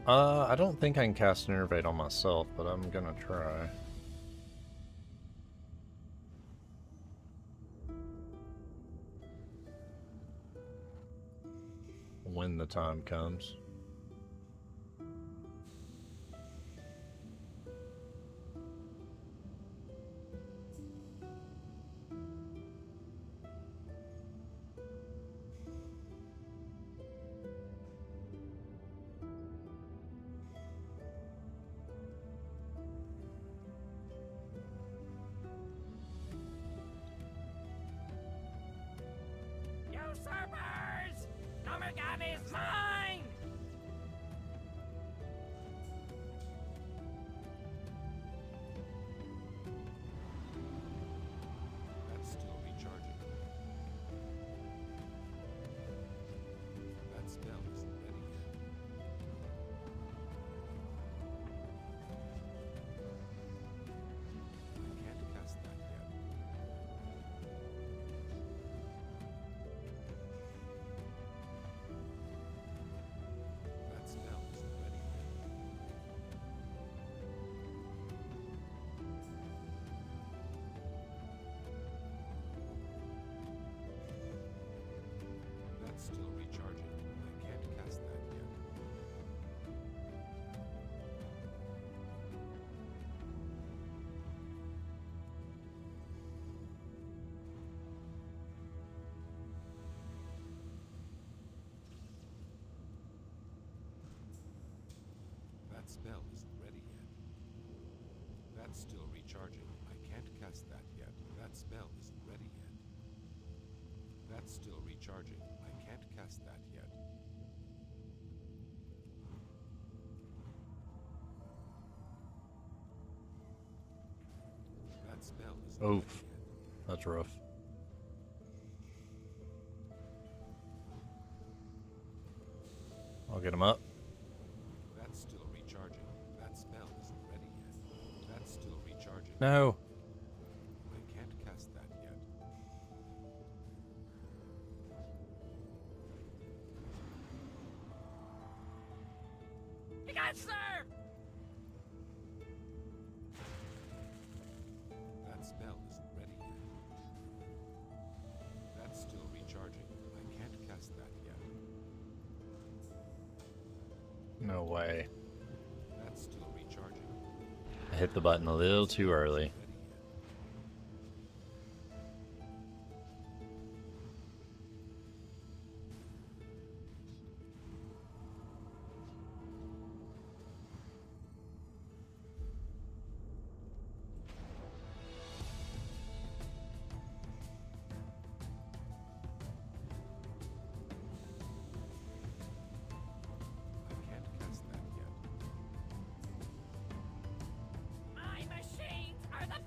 I don't think I can cast an Innervate on myself, but I'm gonna try. When the time comes. Usurpers! Nomergan is mine! That's still recharging. That spell isn't ready yet. I can't cast that yet. That spell isn't ready yet. That's still recharging. I can't cast that yet. That spell isn't ready yet. That's still recharging. I can't cast that yet. That spell isn't ready yet. That's still recharging. I can't cast that yet. That spell isn't ready Oof. yet. That's rough. I'll get him up. That's still recharging. That spell isn't ready yet. That's still recharging. No. I can't cast that yet. You got served! That spell isn't ready yet. That's still recharging. I can't cast that yet. No way. That's still recharging. I hit the button a little too early. Ready yet. I can't cast that yet. My machines are the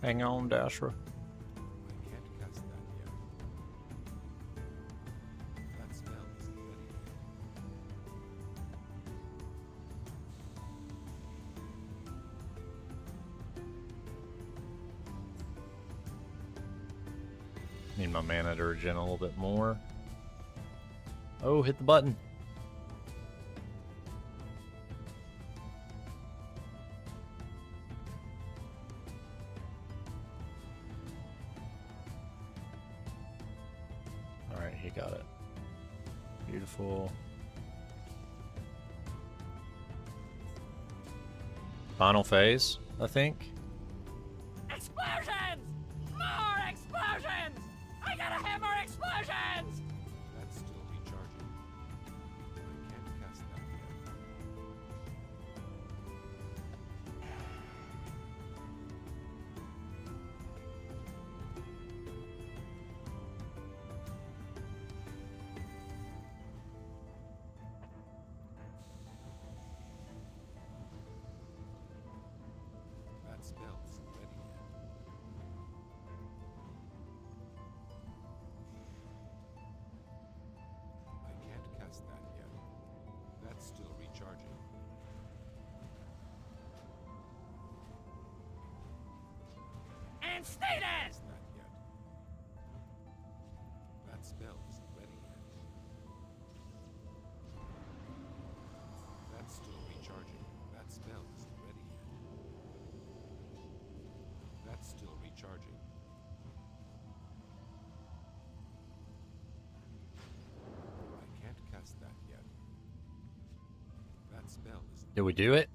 Hang on, Dashra. I can't cast that yet. That spell isn't ready yet. Need my mana to regen a little bit more. Oh, hit the button. Alright, he got it. Beautiful. Final phase, I think. Explosions! More explosions! I gotta have more explosions! That's still recharging. I can't cast that yet. That spell isn't ready yet. I can't cast that yet. That's still recharging. And status! Cast that yet. That spell isn't ready yet. That's still recharging. That spell isn't ready yet. That's still recharging. I can't cast that yet. That spell isn't. Did we do it?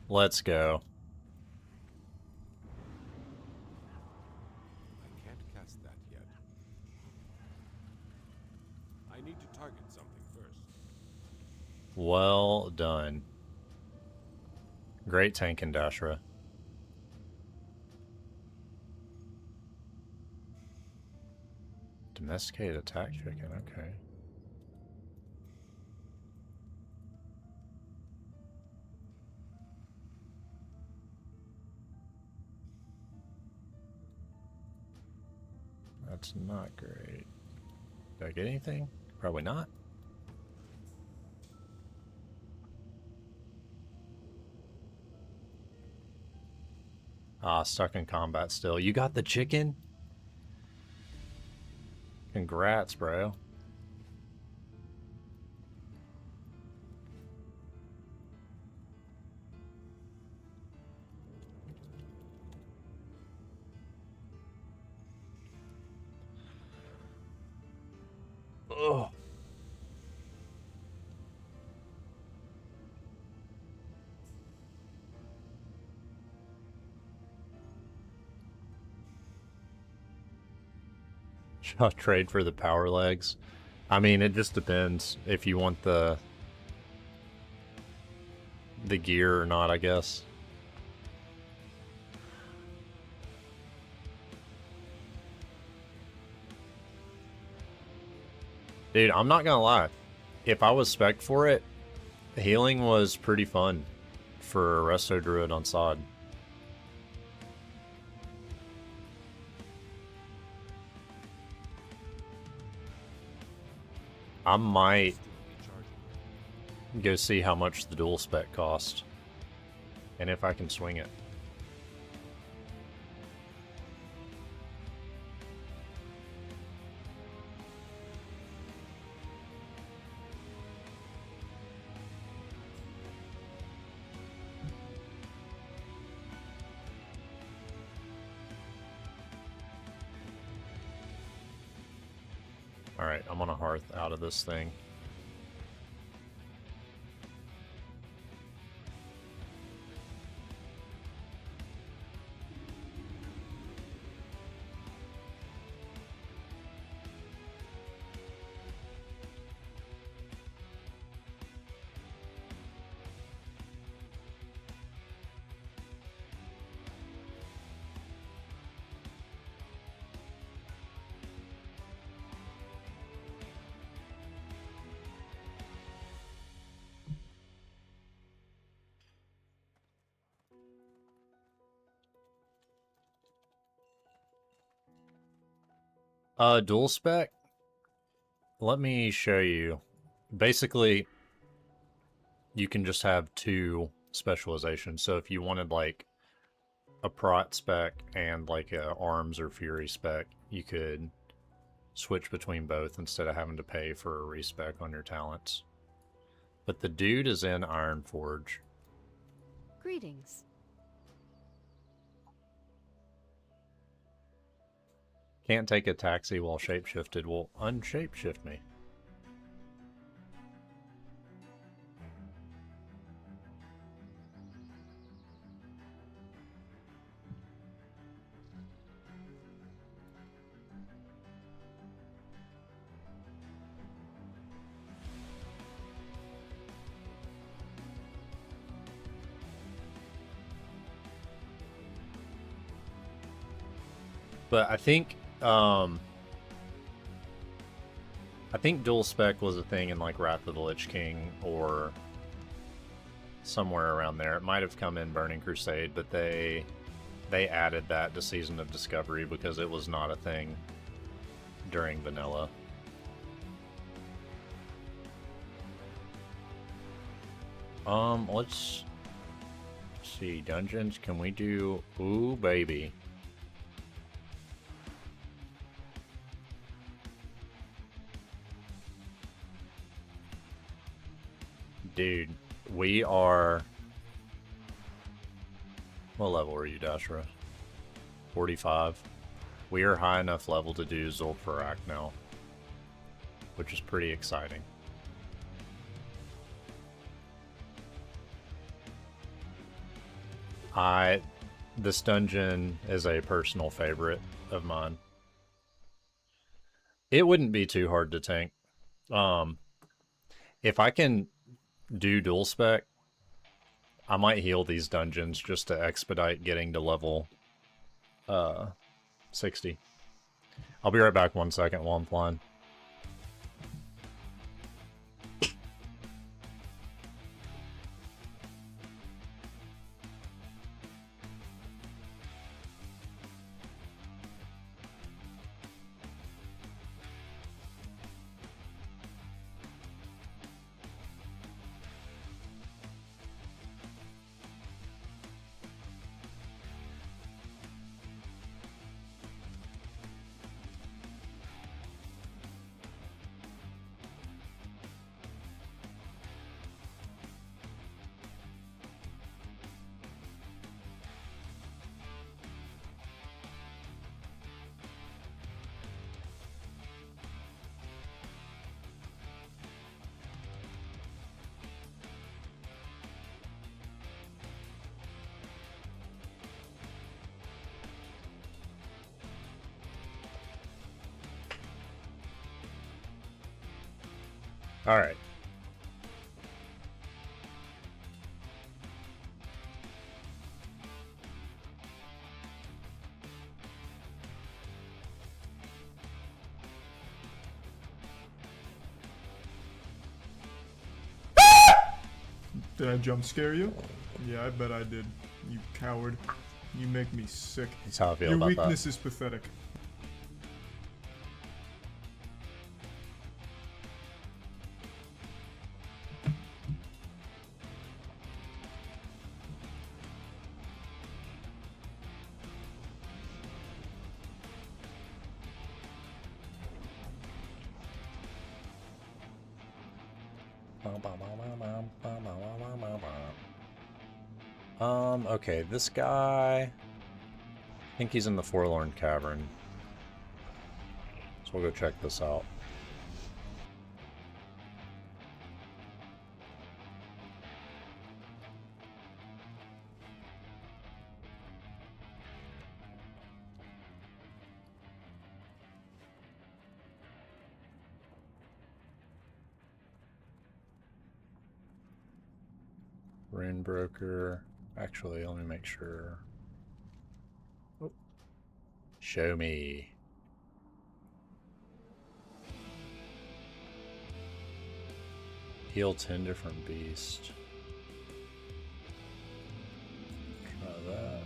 Let's go. I can't cast that yet. I need to target something first. Well done. Great tanking, Dashra. Domesticated attack chicken, okay. That's not great. Did I get anything? Probably not. Ah, stuck in combat still. You got the chicken? Congrats, bro. Ugh. Should I trade for the power legs? I mean, it just depends if you want the gear or not, I guess. Dude, I'm not gonna lie. If I was spec'd for it, healing was pretty fun for a Resto Druid on Sod. I might Still recharging. go see how much the dual spec cost. And if I can swing it. Alright, I'm on a hearth out of this thing. Dual spec. Let me show you. Basically, you can just have 2 specializations. So if you wanted like a prot spec and like a arms or fury spec, you could switch between both instead of having to pay for a respec on your talents. But the dude is in Ironforge. Greetings. Can't take a taxi while shapeshifted. Will unshapeshift me. But I think dual spec was a thing in like Wrath of the Lich King or somewhere around there. It might have come in Burning Crusade, but they added that to Season of Discovery because it was not a thing during vanilla. Let's see. Dungeons, can we do... Ooh, baby. Dude, we are... What level are you, Dashra? 45. We are high enough level to do Zul'Farrak now, which is pretty exciting. This dungeon is a personal favorite of mine. It wouldn't be too hard to tank. If I can do dual spec, I might heal these dungeons just to expedite getting to level 60. I'll be right back 1 second while I'm flying. All right. Did I jump scare you? Yeah, I bet I did. You coward. You make me sick. That's how I feel Your about weakness is pathetic. Okay, this guy... I think he's in the Forlorn Cavern. So we'll go check this out. Runebroker. Actually, let me make sure. Oh. Show me. Heal 10 different beasts. Try that.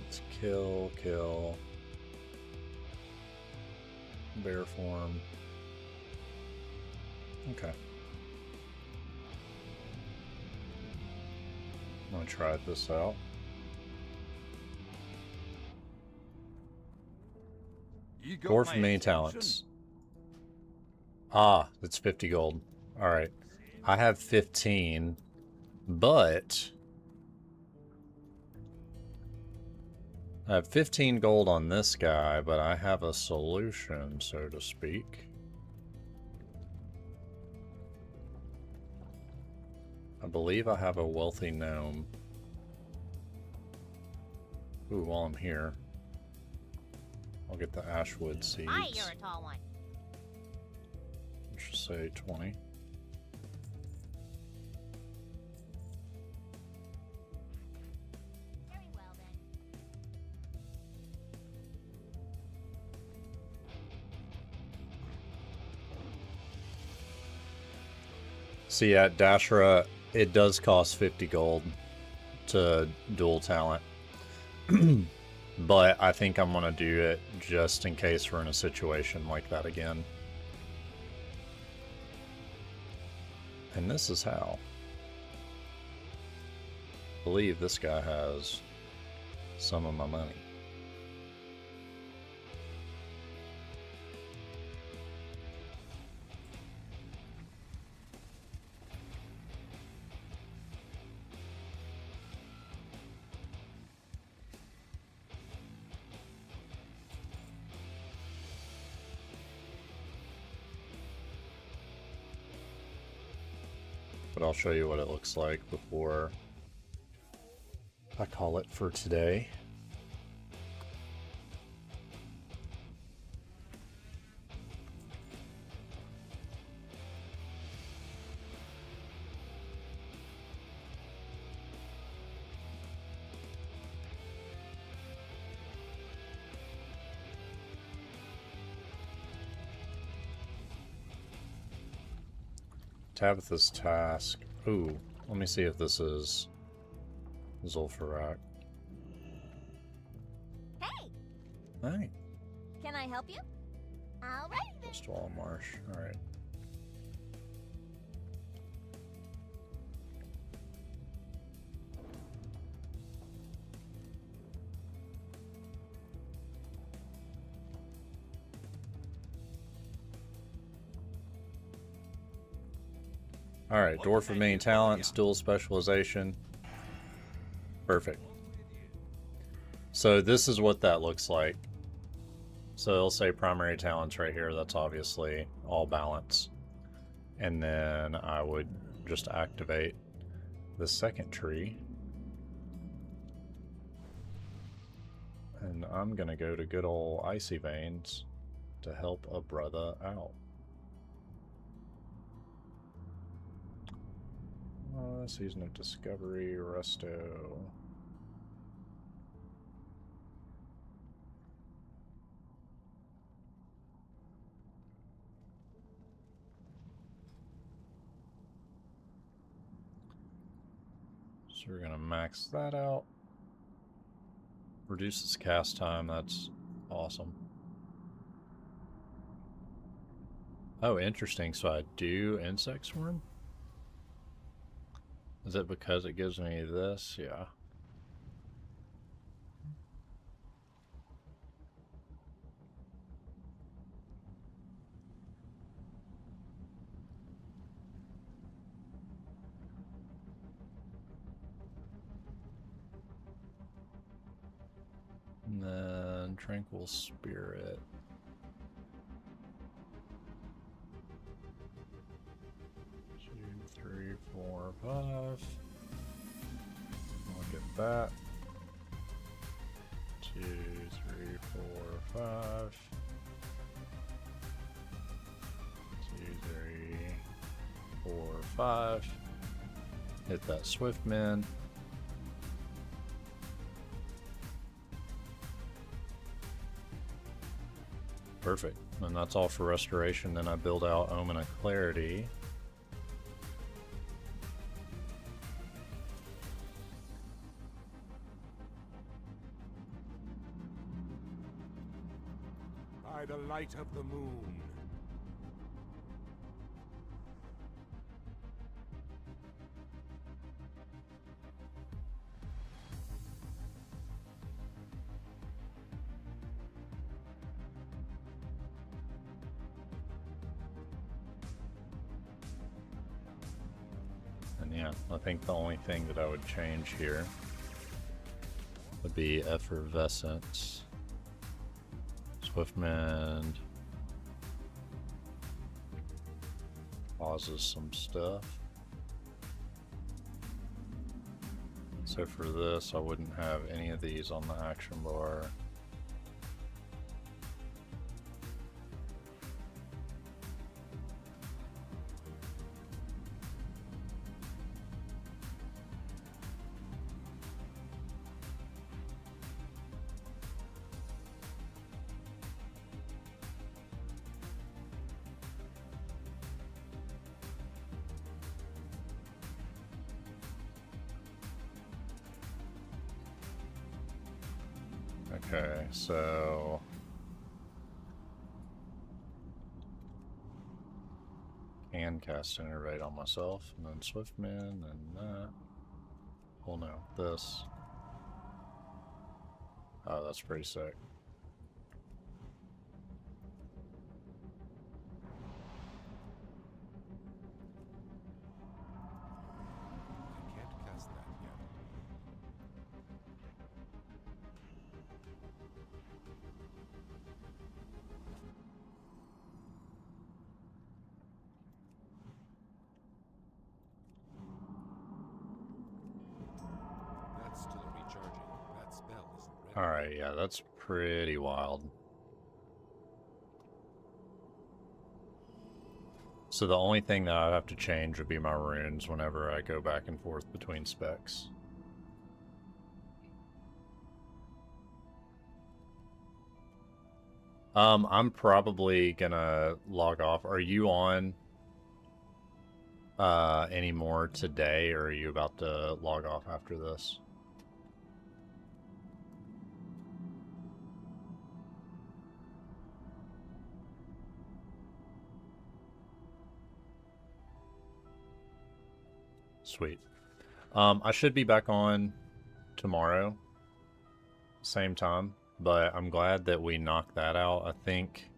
Let's kill. Bear form. Okay. I'm gonna try this out. You got Dwarf my main attention. talents. Ah, it's 50 gold. Alright. I have 15, but I have 15 gold on this guy, but I have a solution, so to speak. I believe I have a wealthy gnome. Ooh, while I'm here, I'll get the ashwood seeds. Hi, you're a tall one. Let's just say 20. Very well then. See, at Dashra, it does cost 50 gold to dual talent. But I think I'm going to do it just in case we're in a situation like that again. And this is how. I believe this guy has some of my money. But I'll show you what it looks like before I call it for today. Tabitha's task. Ooh, let me see if this is Zulfarak. Hey, Hey, can I help you? All right then. Wall Marsh. Alright. Alright, dwarf of main talents, dual specialization. Perfect. So this is what that looks like. So it'll say primary talents right here. That's obviously all balance. And then I would just activate the second tree. And I'm going to go to good old Icy Veins to help a brother out. Season of Discovery, Resto. So we're going to max that out. Reduces cast time, that's awesome. Oh, interesting. So I do Insect Swarm? Is it because it gives me this? Yeah. And then Tranquil Spirit. Two, 3, 4, 5. Look at that. 2, 3, 4, 5. 2, 3, 4, 5. Hit that Swiftman. Perfect. And that's all for restoration. Then I build out Omen of Clarity. by the light of the moon. And yeah, I think the only thing that I would change here would be effervescence. Swiftmend pauses some stuff. So for this, I wouldn't have any of these on the action bar. Okay, so can cast Innervate on myself, and then Swiftman, and that. Oh no, this. Oh, that's pretty sick. I can't cast that yet. That's still recharging. That spell isn't ready. Alright, yeah, that's pretty wild. So the only thing that I'd have to change would be my runes whenever I go back and forth between specs. I'm probably gonna log off. Are you on anymore today, or are you about to log off after this? Sweet. I should be back on tomorrow, same time, but I'm glad that we knocked that out. I think...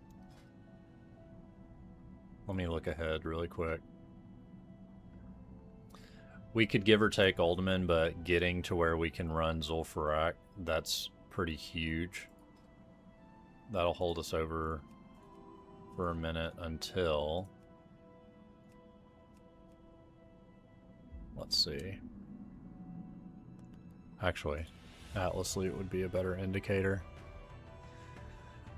Let me look ahead really quick. We could give or take Uldaman, but getting to where we can run Zul'Farrak, that's pretty huge. That'll hold us over for a minute until... Let's see. Actually, Atlas Loot would be a better indicator.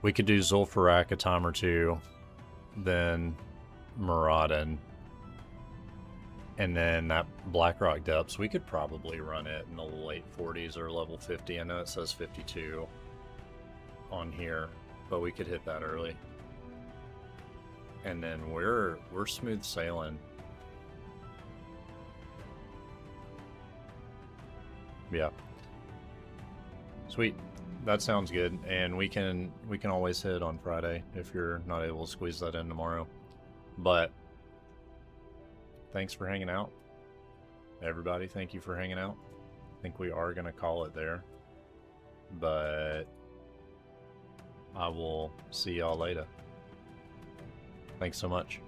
We could do Zul'Farrak a time or two, then Muradin, and then that Blackrock Depths, we could probably run it in the late 40s or level 50. I know it says 52 on here, but we could hit that early. And then we're smooth sailing. Yeah. Sweet. That sounds good. And we can always hit on Friday if you're not able to squeeze that in tomorrow. But thanks for hanging out. Everybody, thank you for hanging out. I think we are going to call it there. But I will see y'all later. Thanks so much.